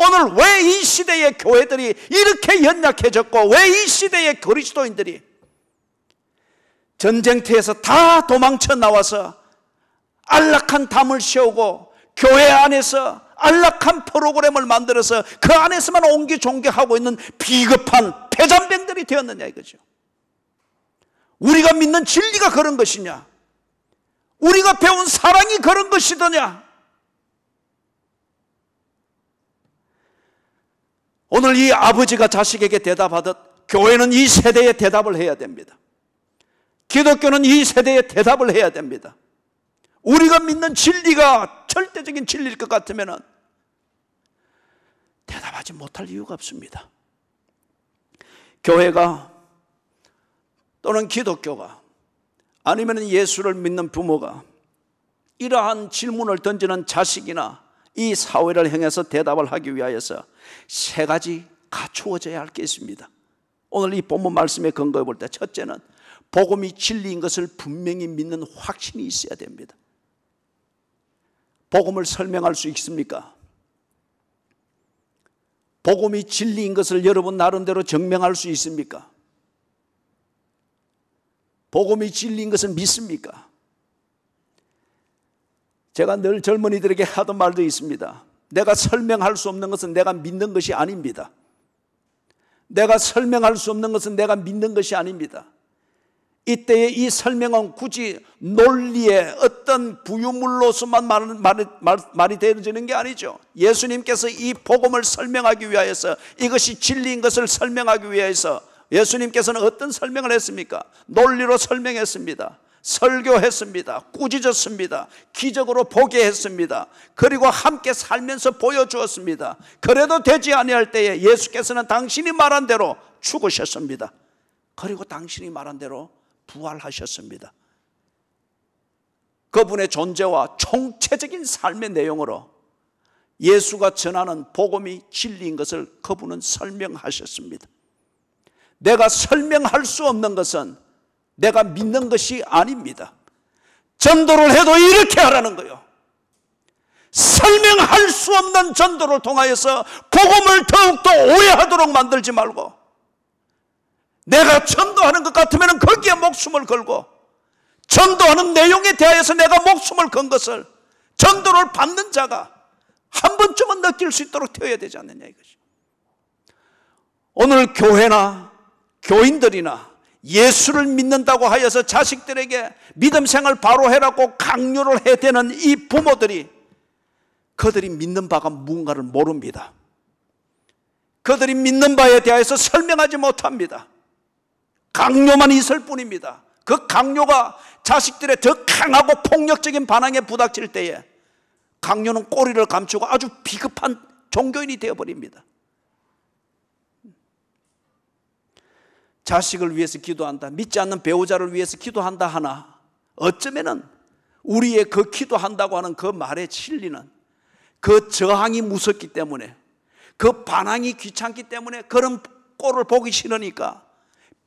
오늘 왜 이 시대의 교회들이 이렇게 연약해졌고 왜 이 시대의 그리스도인들이 전쟁터에서 다 도망쳐 나와서 안락한 담을 씌우고 교회 안에서 안락한 프로그램을 만들어서 그 안에서만 옹기종기하고 있는 비겁한 패잔병들이 되었느냐 이거죠. 우리가 믿는 진리가 그런 것이냐? 우리가 배운 사랑이 그런 것이더냐? 오늘 이 아버지가 자식에게 대답하듯 교회는 이 세대에 대답을 해야 됩니다. 기독교는 이 세대에 대답을 해야 됩니다. 우리가 믿는 진리가 절대적인 진리일 것 같으면 대답하지 못할 이유가 없습니다. 교회가 또는 기독교가 아니면 예수를 믿는 부모가 이러한 질문을 던지는 자식이나 이 사회를 향해서 대답을 하기 위하여서 세 가지 갖추어져야 할 게 있습니다. 오늘 이 본문 말씀에 근거해 볼 때 첫째는 복음이 진리인 것을 분명히 믿는 확신이 있어야 됩니다. 복음을 설명할 수 있습니까? 복음이 진리인 것을 여러분 나름대로 증명할 수 있습니까? 복음이 진리인 것을 믿습니까? 제가 늘 젊은이들에게 하던 말도 있습니다. 내가 설명할 수 없는 것은 내가 믿는 것이 아닙니다. 내가 설명할 수 없는 것은 내가 믿는 것이 아닙니다. 이때의 이 설명은 굳이 논리의 어떤 부유물로서만 말이 되어지는 게 아니죠. 예수님께서 이 복음을 설명하기 위하여서 이것이 진리인 것을 설명하기 위해서 예수님께서는 어떤 설명을 했습니까? 논리로 설명했습니다. 설교했습니다. 꾸짖었습니다. 기적으로 보게 했습니다. 그리고 함께 살면서 보여주었습니다. 그래도 되지 아니할 때에 예수께서는 당신이 말한 대로 죽으셨습니다. 그리고 당신이 말한 대로 부활하셨습니다. 그분의 존재와 총체적인 삶의 내용으로 예수가 전하는 복음이 진리인 것을 그분은 설명하셨습니다. 내가 설명할 수 없는 것은 내가 믿는 것이 아닙니다. 전도를 해도 이렇게 하라는 거예요. 설명할 수 없는 전도를 통하여서 복음을 더욱더 오해하도록 만들지 말고 내가 전도하는 것 같으면 거기에 목숨을 걸고 전도하는 내용에 대하여서 내가 목숨을 건 것을 전도를 받는 자가 한 번쯤은 느낄 수 있도록 되어야 되지 않느냐 이것이. 오늘 교회나 교인들이나 예수를 믿는다고 하여서 자식들에게 믿음 생활 바로 해라고 강요를 해야 되는 이 부모들이 그들이 믿는 바가 무언가를 모릅니다. 그들이 믿는 바에 대해서 설명하지 못합니다. 강요만 있을 뿐입니다. 그 강요가 자식들의 더 강하고 폭력적인 반항에 부닥칠 때에 강요는 꼬리를 감추고 아주 비겁한 종교인이 되어버립니다. 자식을 위해서 기도한다, 믿지 않는 배우자를 위해서 기도한다 하나 어쩌면은 우리의 그 기도한다고 하는 그 말의 진리는 그 저항이 무섭기 때문에 그 반항이 귀찮기 때문에 그런 꼴을 보기 싫으니까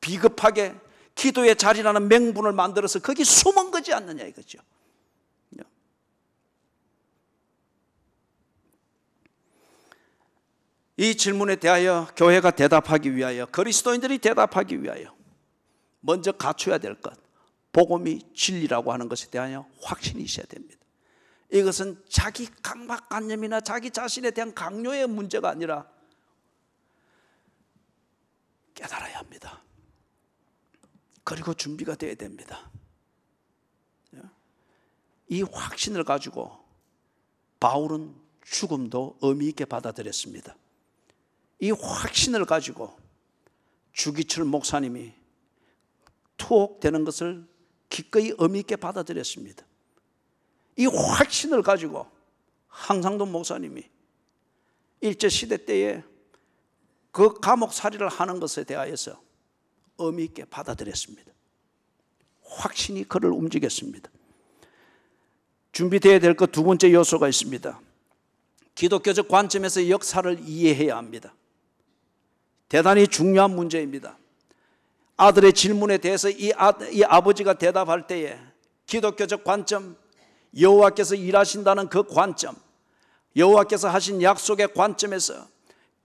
비겁하게 기도의 자리라는 명분을 만들어서 거기 숨은 거지 않느냐 이거죠. 이 질문에 대하여 교회가 대답하기 위하여 그리스도인들이 대답하기 위하여 먼저 갖춰야 될 것, 복음이 진리라고 하는 것에 대하여 확신이 있어야 됩니다. 이것은 자기 강박관념이나 자기 자신에 대한 강요의 문제가 아니라 깨달아야 합니다. 그리고 준비가 되어야 됩니다. 이 확신을 가지고 바울은 죽음도 의미 있게 받아들였습니다. 이 확신을 가지고 주기철 목사님이 투옥되는 것을 기꺼이 의미 있게 받아들였습니다. 이 확신을 가지고 항상돈 목사님이 일제시대 때에 그 감옥살이를 하는 것에 대하여서 의미 있게 받아들였습니다. 확신이 그를 움직였습니다. 준비되어야 될 것 두 번째 요소가 있습니다. 기독교적 관점에서 역사를 이해해야 합니다. 대단히 중요한 문제입니다. 아들의 질문에 대해서 이 아버지가 대답할 때에 기독교적 관점, 여호와께서 일하신다는 그 관점, 여호와께서 하신 약속의 관점에서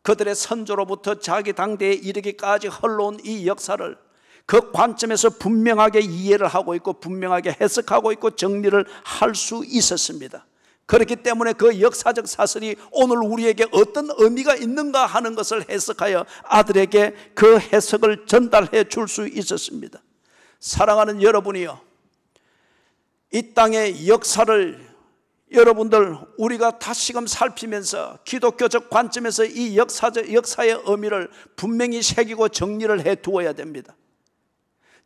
그들의 선조로부터 자기 당대에 이르기까지 흘러온 이 역사를 그 관점에서 분명하게 이해를 하고 있고 분명하게 해석하고 있고 정리를 할 수 있었습니다. 그렇기 때문에 그 역사적 사실이 오늘 우리에게 어떤 의미가 있는가 하는 것을 해석하여 아들에게 그 해석을 전달해 줄 수 있었습니다. 사랑하는 여러분이요, 이 땅의 역사를 여러분들 우리가 다시금 살피면서 기독교적 관점에서 이 역사의 의미를 분명히 새기고 정리를 해 두어야 됩니다.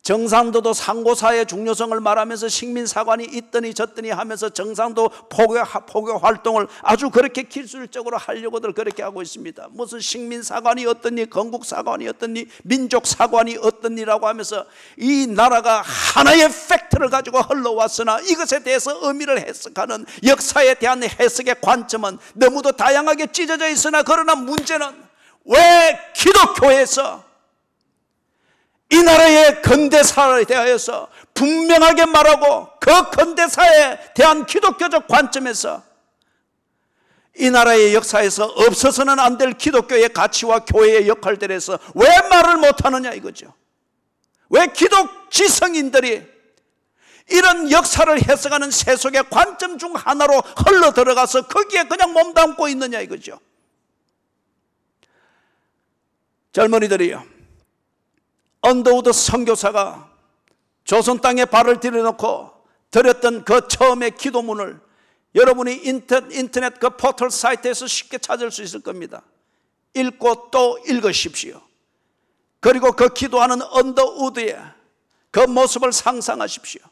정상도도 상고사의 중요성을 말하면서 식민사관이 있더니 저더니 하면서 정상도 포교 활동을 아주 그렇게 기술적으로 하려고들 그렇게 하고 있습니다. 무슨 식민사관이 어떠니 건국사관이 어떠니 민족사관이 어떠니라고 하면서 이 나라가 하나의 팩트를 가지고 흘러왔으나 이것에 대해서 의미를 해석하는 역사에 대한 해석의 관점은 너무도 다양하게 찢어져 있으나 그러나 문제는 왜 기독교에서 이 나라의 근대사에 대하여서 분명하게 말하고 그 근대사에 대한 기독교적 관점에서 이 나라의 역사에서 없어서는 안 될 기독교의 가치와 교회의 역할들에서 왜 말을 못하느냐 이거죠. 왜 기독 지성인들이 이런 역사를 해석하는 세속의 관점 중 하나로 흘러 들어가서 거기에 그냥 몸담고 있느냐 이거죠. 젊은이들이요, 언더우드 선교사가 조선 땅에 발을 들여놓고 드렸던 그 처음의 기도문을 여러분이 인터넷 그 포털 사이트에서 쉽게 찾을 수 있을 겁니다. 읽고 또 읽으십시오. 그리고 그 기도하는 언더우드의 그 모습을 상상하십시오.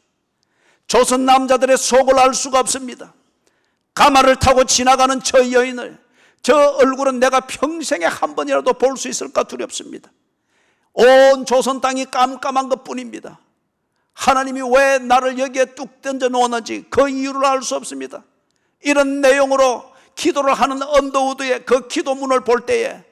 조선 남자들의 속을 알 수가 없습니다. 가마를 타고 지나가는 저 여인을, 저 얼굴은 내가 평생에 한 번이라도 볼 수 있을까 두렵습니다. 온 조선 땅이 깜깜한 것뿐입니다. 하나님이 왜 나를 여기에 뚝 던져 놓았는지 그 이유를 알 수 없습니다. 이런 내용으로 기도를 하는 언더우드의 그 기도문을 볼 때에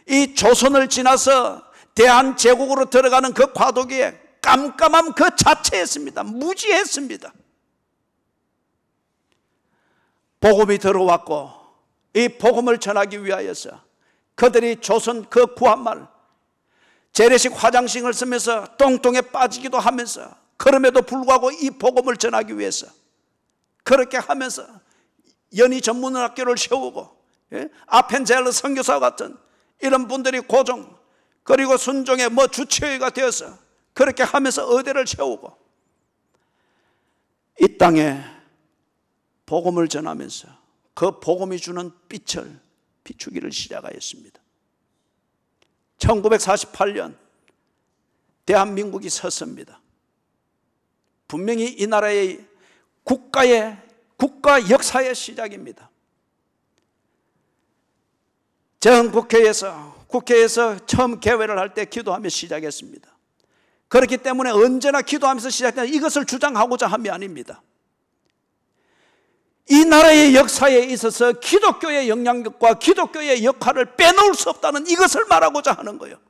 이 조선을 지나서 대한제국으로 들어가는 그 과도기에 깜깜함 그 자체였습니다. 무지했습니다. 복음이 들어왔고 이 복음을 전하기 위하여서 그들이 조선 그 구한말 재래식 화장식을 쓰면서 똥똥에 빠지기도 하면서 그럼에도 불구하고 이 복음을 전하기 위해서 그렇게 하면서 연희 전문학교를 세우고 아펜젤러 선교사 같은 이런 분들이 고종 그리고 순종의 주체가 되어서 그렇게 하면서 의대를 세우고 이 땅에 복음을 전하면서 그 복음이 주는 빛을 비추기를 시작하였습니다. 1948년 대한민국이 섰습니다. 분명히 이 나라의 국가 역사의 시작입니다. 전 국회에서 처음 개회를 할 때 기도하며 시작했습니다. 그렇기 때문에 언제나 기도하면서 시작되는 이것을 주장하고자 함이 아닙니다. 이 나라의 역사에 있어서 기독교의 영향력과 기독교의 역할을 빼놓을 수 없다는 이것을 말하고자 하는 거예요.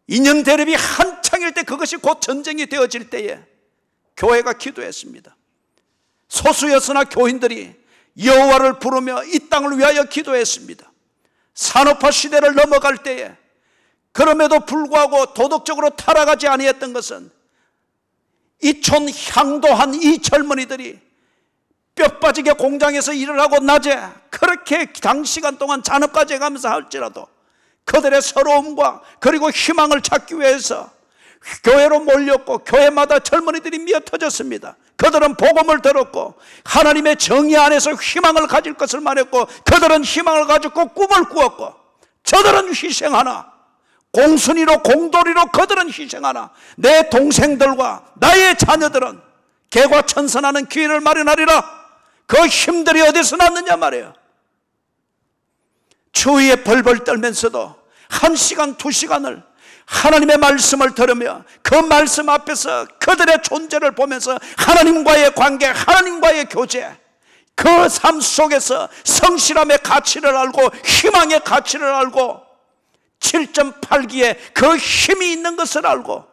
인연 대립이 한창일 때 그것이 곧 전쟁이 되어질 때에 교회가 기도했습니다. 소수였으나 교인들이 여호와를 부르며 이 땅을 위하여 기도했습니다. 산업화 시대를 넘어갈 때에 그럼에도 불구하고 도덕적으로 타락하지 아니했던 것은 이촌 향도한 이 젊은이들이 뼈 빠지게 공장에서 일을 하고 낮에 그렇게 장시간 동안 잔업까지 해가면서 할지라도 그들의 서러움과 그리고 희망을 찾기 위해서 교회로 몰렸고 교회마다 젊은이들이 미어터졌습니다. 그들은 복음을 들었고 하나님의 정의 안에서 희망을 가질 것을 말했고 그들은 희망을 가지고 꿈을 꾸었고 저들은 희생하나 공순이로 공돌이로 그들은 희생하나 내 동생들과 나의 자녀들은 개과천선하는 기회를 마련하리라. 그 힘들이 어디서 났느냐 말이에요. 추위에 벌벌 떨면서도 1시간 2시간을 하나님의 말씀을 들으며 그 말씀 앞에서 그들의 존재를 보면서 하나님과의 관계, 하나님과의 교제, 그 삶 속에서 성실함의 가치를 알고 희망의 가치를 알고 7.8기에 그 힘이 있는 것을 알고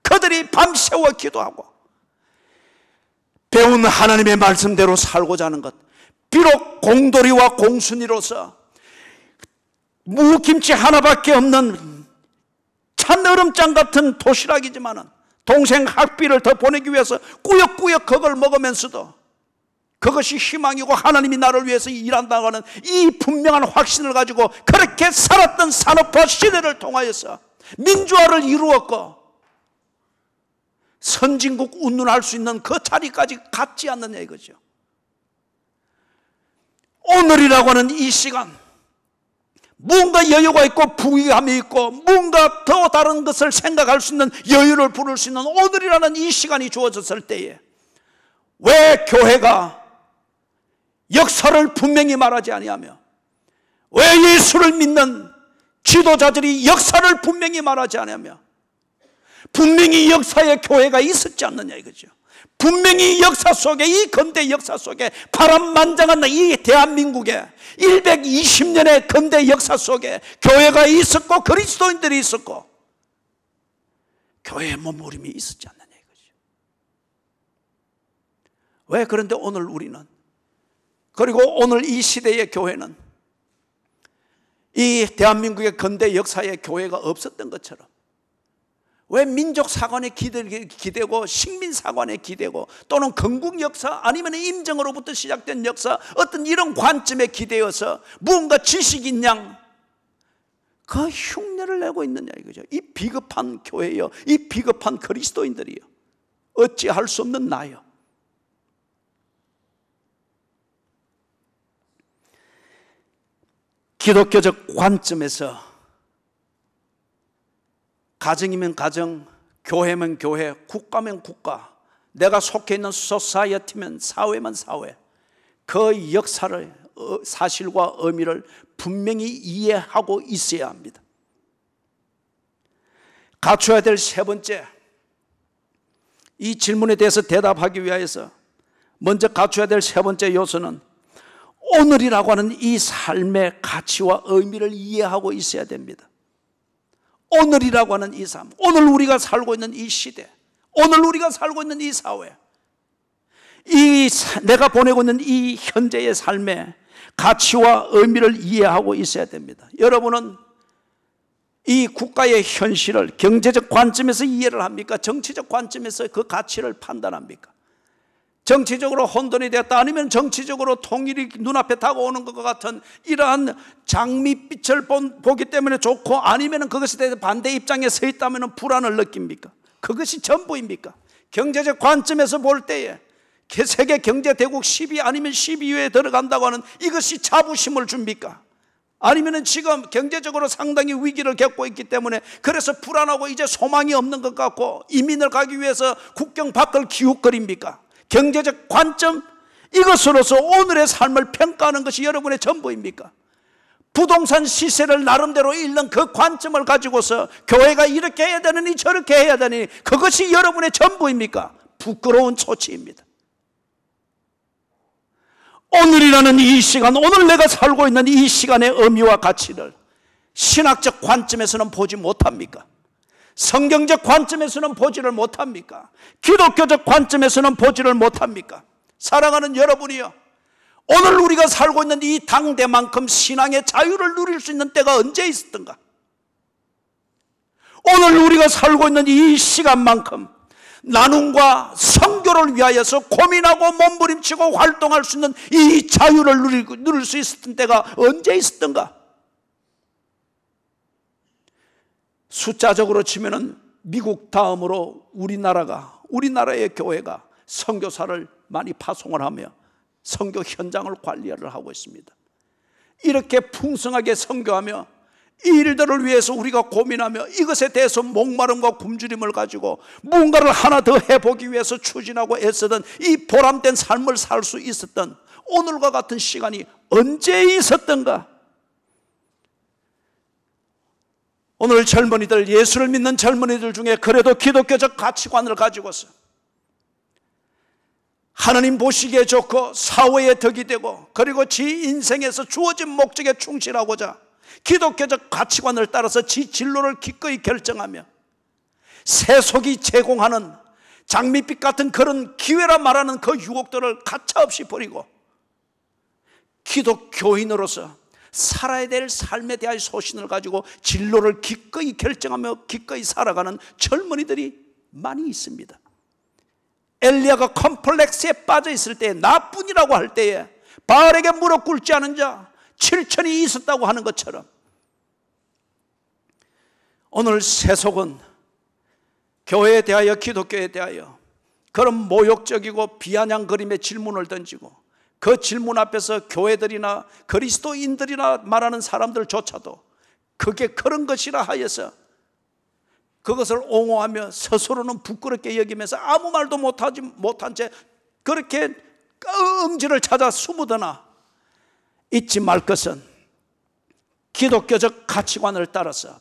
그들이 밤새워 기도하고 배운 하나님의 말씀대로 살고자 하는 것, 비록 공돌이와 공순이로서 무김치 하나밖에 없는 찬얼음장 같은 도시락이지만은 동생 학비를 더 보내기 위해서 꾸역꾸역 그걸 먹으면서도 그것이 희망이고 하나님이 나를 위해서 일한다고 하는 이 분명한 확신을 가지고 그렇게 살았던 산업화 시대를 통하여서 민주화를 이루었고 선진국 운운할 수 있는 그 자리까지 갔지 않느냐 이거죠. 오늘이라고 하는 이 시간, 무언가 여유가 있고 부유함이 있고 무언가 더 다른 것을 생각할 수 있는 여유를 부를 수 있는 오늘이라는 이 시간이 주어졌을 때에 왜 교회가 역사를 분명히 말하지 아니하며, 왜 예수를 믿는 지도자들이 역사를 분명히 말하지 아니하며, 분명히 역사에 교회가 있었지 않느냐 이거죠. 분명히 역사 속에, 이 근대 역사 속에, 파란만장한 이 대한민국의 120년의 근대 역사 속에 교회가 있었고 그리스도인들이 있었고 교회의 몸부림이 있었지 않느냐 이거죠. 왜 그런데 오늘 우리는, 그리고 오늘 이 시대의 교회는 이 대한민국의 근대 역사의 교회가 없었던 것처럼 왜 민족사관에 기대고 식민사관에 기대고 또는 건국 역사 아니면 임정으로부터 시작된 역사, 어떤 이런 관점에 기대어서 무언가 지식인 양 그 흉내를 내고 있느냐 이거죠. 이 비겁한 교회요, 이 비겁한 그리스도인들이요, 어찌할 수 없는 나요. 기독교적 관점에서 가정이면 가정, 교회면 교회, 국가면 국가, 내가 속해 있는 소사이어티면 사회면 사회, 그 역사를, 사실과 의미를 분명히 이해하고 있어야 합니다. 갖춰야 될 세 번째, 이 질문에 대해서 대답하기 위해서 먼저 갖춰야 될 세 번째 요소는 오늘이라고 하는 이 삶의 가치와 의미를 이해하고 있어야 됩니다. 오늘이라고 하는 이 삶, 오늘 우리가 살고 있는 이 시대, 오늘 우리가 살고 있는 이 사회, 내가 보내고 있는 이 현재의 삶의 가치와 의미를 이해하고 있어야 됩니다. 여러분은 이 국가의 현실을 경제적 관점에서 이해를 합니까? 정치적 관점에서 그 가치를 판단합니까? 정치적으로 혼돈이 되었다, 아니면 정치적으로 통일이 눈앞에 다가오는 것과 같은 이러한 장밋빛을 보기 때문에 좋고, 아니면 그것에 대해서 반대 입장에 서 있다면 불안을 느낍니까? 그것이 전부입니까? 경제적 관점에서 볼 때에 세계 경제대국 10위 아니면 12위에 들어간다고 하는 이것이 자부심을 줍니까? 아니면 지금 경제적으로 상당히 위기를 겪고 있기 때문에 그래서 불안하고 이제 소망이 없는 것 같고 이민을 가기 위해서 국경 밖을 기웃거립니까? 경제적 관점, 이것으로서 오늘의 삶을 평가하는 것이 여러분의 전부입니까? 부동산 시세를 나름대로 읽는 그 관점을 가지고서 교회가 이렇게 해야 되느니 저렇게 해야 되느니 그것이 여러분의 전부입니까? 부끄러운 초치입니다. 오늘이라는 이 시간, 오늘 내가 살고 있는 이 시간의 의미와 가치를 신학적 관점에서는 보지 못합니까? 성경적 관점에서는 보지를 못합니까? 기독교적 관점에서는 보지를 못합니까? 사랑하는 여러분이요, 오늘 우리가 살고 있는 이 당대만큼 신앙의 자유를 누릴 수 있는 때가 언제 있었던가? 오늘 우리가 살고 있는 이 시간만큼 나눔과 선교를 위하여서 고민하고 몸부림치고 활동할 수 있는 이 자유를 누릴 수 있었던 때가 언제 있었던가? 숫자적으로 치면은 미국 다음으로 우리나라의 교회가 선교사를 많이 파송을 하며 선교 현장을 관리를 하고 있습니다. 이렇게 풍성하게 선교하며 이 일들을 위해서 우리가 고민하며 이것에 대해서 목마름과 굶주림을 가지고 무언가를 하나 더 해보기 위해서 추진하고 애쓰던 이 보람된 삶을 살 수 있었던 오늘과 같은 시간이 언제 있었던가? 오늘 젊은이들, 예수를 믿는 젊은이들 중에 그래도 기독교적 가치관을 가지고서 하나님 보시기에 좋고 사회에 덕이 되고 그리고 지 인생에서 주어진 목적에 충실하고자 기독교적 가치관을 따라서 지 진로를 기꺼이 결정하며 세속이 제공하는 장밋빛 같은 그런 기회라 말하는 그 유혹들을 가차없이 버리고 기독교인으로서 살아야 될 삶에 대한 소신을 가지고 진로를 기꺼이 결정하며 기꺼이 살아가는 젊은이들이 많이 있습니다. 엘리야가 컴플렉스에 빠져 있을 때, 나뿐이라고 할 때에 바알에게 무릎 꿇지 않은 자 7천이 있었다고 하는 것처럼, 오늘 세속은 교회에 대하여, 기독교에 대하여 그런 모욕적이고 비아냥거림의 질문을 던지고, 그 질문 앞에서 교회들이나 그리스도인들이나 말하는 사람들조차도 그게 그런 것이라 하여서 그것을 옹호하며 스스로는 부끄럽게 여기면서 아무 말도 못한 채 그렇게 엄지를 찾아 숨으더나, 잊지 말 것은 기독교적 가치관을 따라서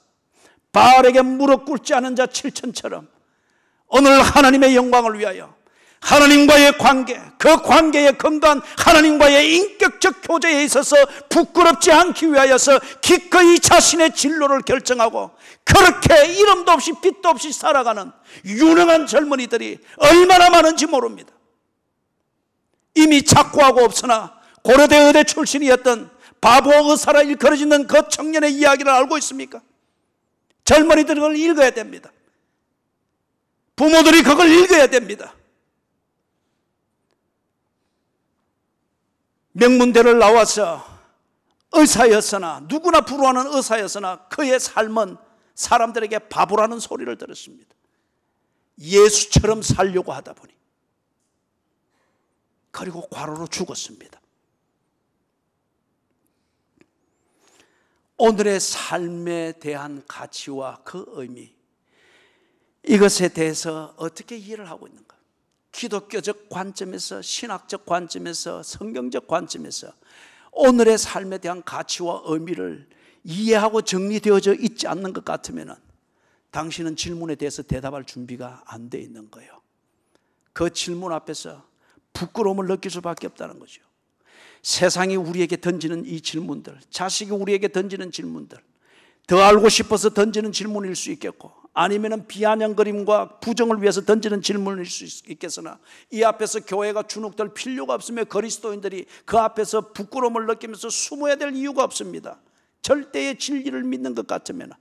바알에게 무릎 꿇지 않은 자 7천처럼 오늘 하나님의 영광을 위하여 하나님과의 관계, 그 관계에 건강한 하나님과의 인격적 교제에 있어서 부끄럽지 않기 위하여서 기꺼이 자신의 진로를 결정하고 그렇게 이름도 없이 빛도 없이 살아가는 유능한 젊은이들이 얼마나 많은지 모릅니다. 이미 작고하고 없으나 고려대 의대 출신이었던 바보 의사라 일컬어지는 그 청년의 이야기를 알고 있습니까? 젊은이들은 그걸 읽어야 됩니다. 부모들이 그걸 읽어야 됩니다. 명문대를 나와서 의사였으나, 누구나 부러워하는 의사였으나 그의 삶은 사람들에게 바보라는 소리를 들었습니다. 예수처럼 살려고 하다 보니, 그리고 과로로 죽었습니다. 오늘의 삶에 대한 가치와 그 의미, 이것에 대해서 어떻게 이해를 하고 있는가? 기독교적 관점에서, 신학적 관점에서, 성경적 관점에서 오늘의 삶에 대한 가치와 의미를 이해하고 정리되어져 있지 않는 것 같으면 당신은 질문에 대해서 대답할 준비가 안 돼 있는 거예요. 그 질문 앞에서 부끄러움을 느낄 수밖에 없다는 거죠. 세상이 우리에게 던지는 이 질문들, 자식이 우리에게 던지는 질문들, 더 알고 싶어서 던지는 질문일 수 있겠고, 아니면 비아냥거림과 부정을 위해서 던지는 질문일 수 있겠으나, 이 앞에서 교회가 주눅들 필요가 없으며 그리스도인들이 그 앞에서 부끄러움을 느끼면서 숨어야 될 이유가 없습니다. 절대의 진리를 믿는 것 같으면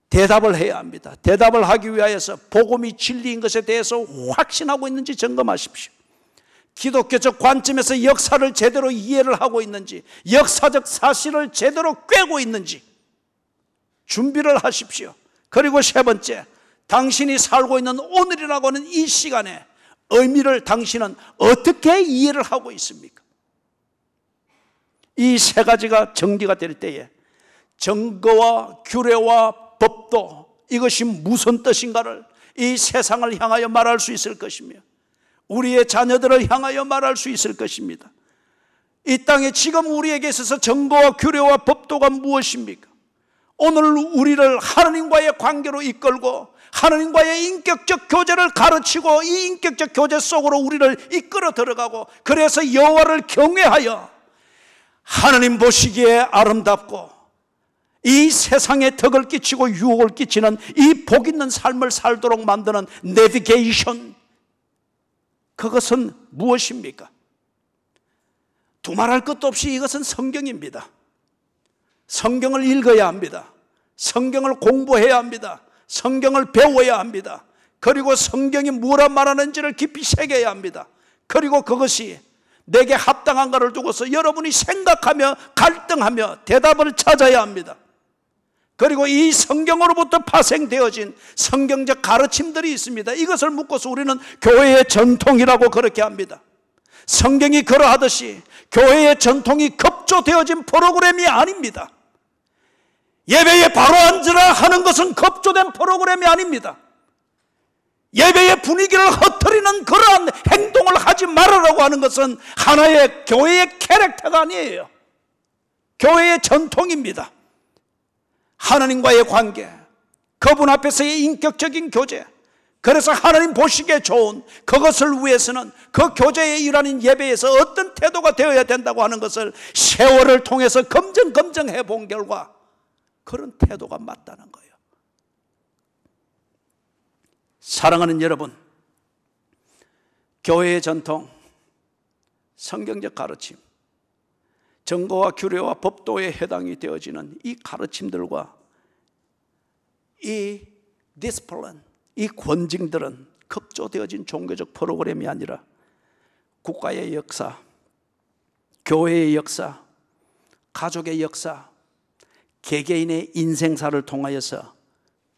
대답을 해야 합니다. 대답을 하기 위하여서 복음이 진리인 것에 대해서 확신하고 있는지 점검하십시오. 기독교적 관점에서 역사를 제대로 이해를 하고 있는지, 역사적 사실을 제대로 꿰고 있는지 준비를 하십시오. 그리고 세 번째, 당신이 살고 있는 오늘이라고 하는 이 시간에 의미를 당신은 어떻게 이해를 하고 있습니까? 이 세 가지가 정리가 될 때에 정거와 규례와 법도, 이것이 무슨 뜻인가를 이 세상을 향하여 말할 수 있을 것이며 우리의 자녀들을 향하여 말할 수 있을 것입니다. 이 땅에 지금 우리에게 있어서 정거와 규례와 법도가 무엇입니까? 오늘 우리를 하나님과의 관계로 이끌고 하나님과의 인격적 교제를 가르치고 이 인격적 교제 속으로 우리를 이끌어 들어가고, 그래서 여호와를 경외하여 하나님 보시기에 아름답고 이 세상에 덕을 끼치고 유혹을 끼치는 이 복 있는 삶을 살도록 만드는 내비게이션, 그것은 무엇입니까? 두말할 것도 없이 이것은 성경입니다. 성경을 읽어야 합니다. 성경을 공부해야 합니다. 성경을 배워야 합니다. 그리고 성경이 뭐라 말하는지를 깊이 새겨야 합니다. 그리고 그것이 내게 합당한가를 두고서 여러분이 생각하며 갈등하며 대답을 찾아야 합니다. 그리고 이 성경으로부터 파생되어진 성경적 가르침들이 있습니다. 이것을 묻고서 우리는 교회의 전통이라고 그렇게 합니다. 성경이 그러하듯이 교회의 전통이 급조되어진 프로그램이 아닙니다. 예배에 바로 앉으라 하는 것은 급조된 프로그램이 아닙니다. 예배의 분위기를 흩트리는 그러한 행동을 하지 말으라고 하는 것은 하나의 교회의 캐릭터가 아니에요. 교회의 전통입니다. 하나님과의 관계, 그분 앞에서의 인격적인 교제, 그래서 하나님 보시기에 좋은 그것을 위해서는 그 교제의 일환인 예배에서 어떤 태도가 되어야 된다고 하는 것을 세월을 통해서 검증해 본 결과 그런 태도가 맞다는 거예요. 사랑하는 여러분, 교회의 전통, 성경적 가르침, 정거와 규례와 법도에 해당이 되어지는 이 가르침들과 이 디스플린, 이 권징들은 급조되어진 종교적 프로그램이 아니라 국가의 역사, 교회의 역사, 가족의 역사, 개개인의 인생사를 통하여서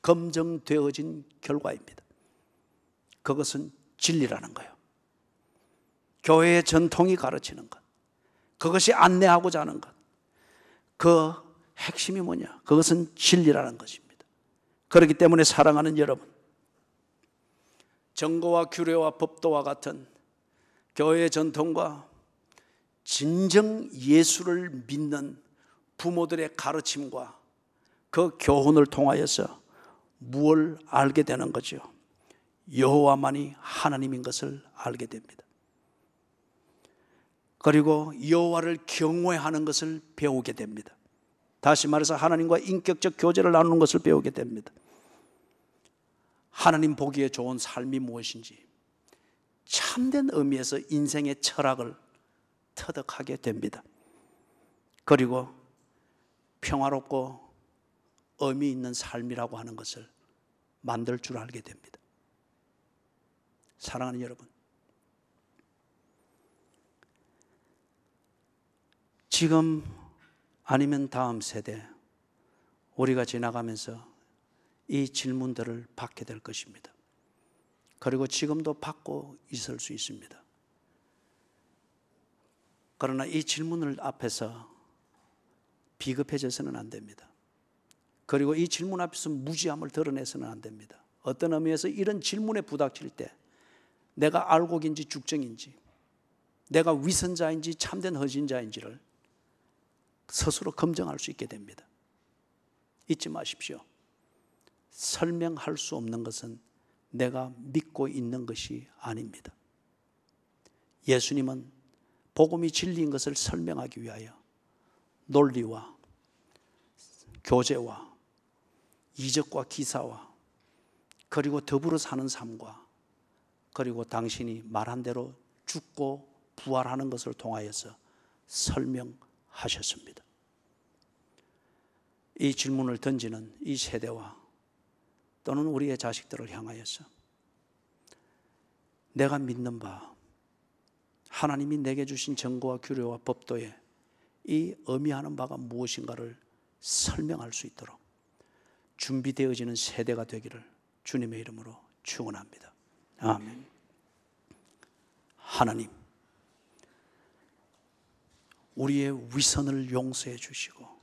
검증되어진 결과입니다. 그것은 진리라는 거예요. 교회의 전통이 가르치는 것, 그것이 안내하고자 하는 것, 그 핵심이 뭐냐? 그것은 진리라는 것입니다. 그렇기 때문에 사랑하는 여러분, 정거와 규례와 법도와 같은 교회의 전통과 진정 예수를 믿는 부모들의 가르침과 그 교훈을 통하여서 무엇을 알게 되는 거죠? 여호와만이 하나님인 것을 알게 됩니다. 그리고 여호와를 경외하는 것을 배우게 됩니다. 다시 말해서 하나님과 인격적 교제를 나누는 것을 배우게 됩니다. 하나님 보기에 좋은 삶이 무엇인지 참된 의미에서 인생의 철학을 터득하게 됩니다. 그리고 평화롭고 의미 있는 삶이라고 하는 것을 만들 줄 알게 됩니다. 사랑하는 여러분, 지금 아니면 다음 세대, 우리가 지나가면서 이 질문들을 받게 될 것입니다. 그리고 지금도 받고 있을 수 있습니다. 그러나 이 질문을 앞에서 비급해져서는 안 됩니다. 그리고 이 질문 앞에서 무지함을 드러내서는 안 됩니다. 어떤 의미에서 이런 질문에 부닥칠 때 내가 알곡인지 죽정인지, 내가 위선자인지 참된 헌신자인지를 스스로 검증할 수 있게 됩니다. 잊지 마십시오. 설명할 수 없는 것은 내가 믿고 있는 것이 아닙니다. 예수님은 복음이 진리인 것을 설명하기 위하여 논리와 교제와 이적과 기사와 그리고 더불어 사는 삶과 그리고 당신이 말한 대로 죽고 부활하는 것을 통하여서 설명하셨습니다. 이 질문을 던지는 이 세대와 또는 우리의 자식들을 향하여서 내가 믿는 바, 하나님이 내게 주신 정거와 규례와 법도에 이 의미하는 바가 무엇인가를 설명할 수 있도록 준비되어지는 세대가 되기를 주님의 이름으로 축원합니다. 아멘. 하나님, 우리의 위선을 용서해 주시고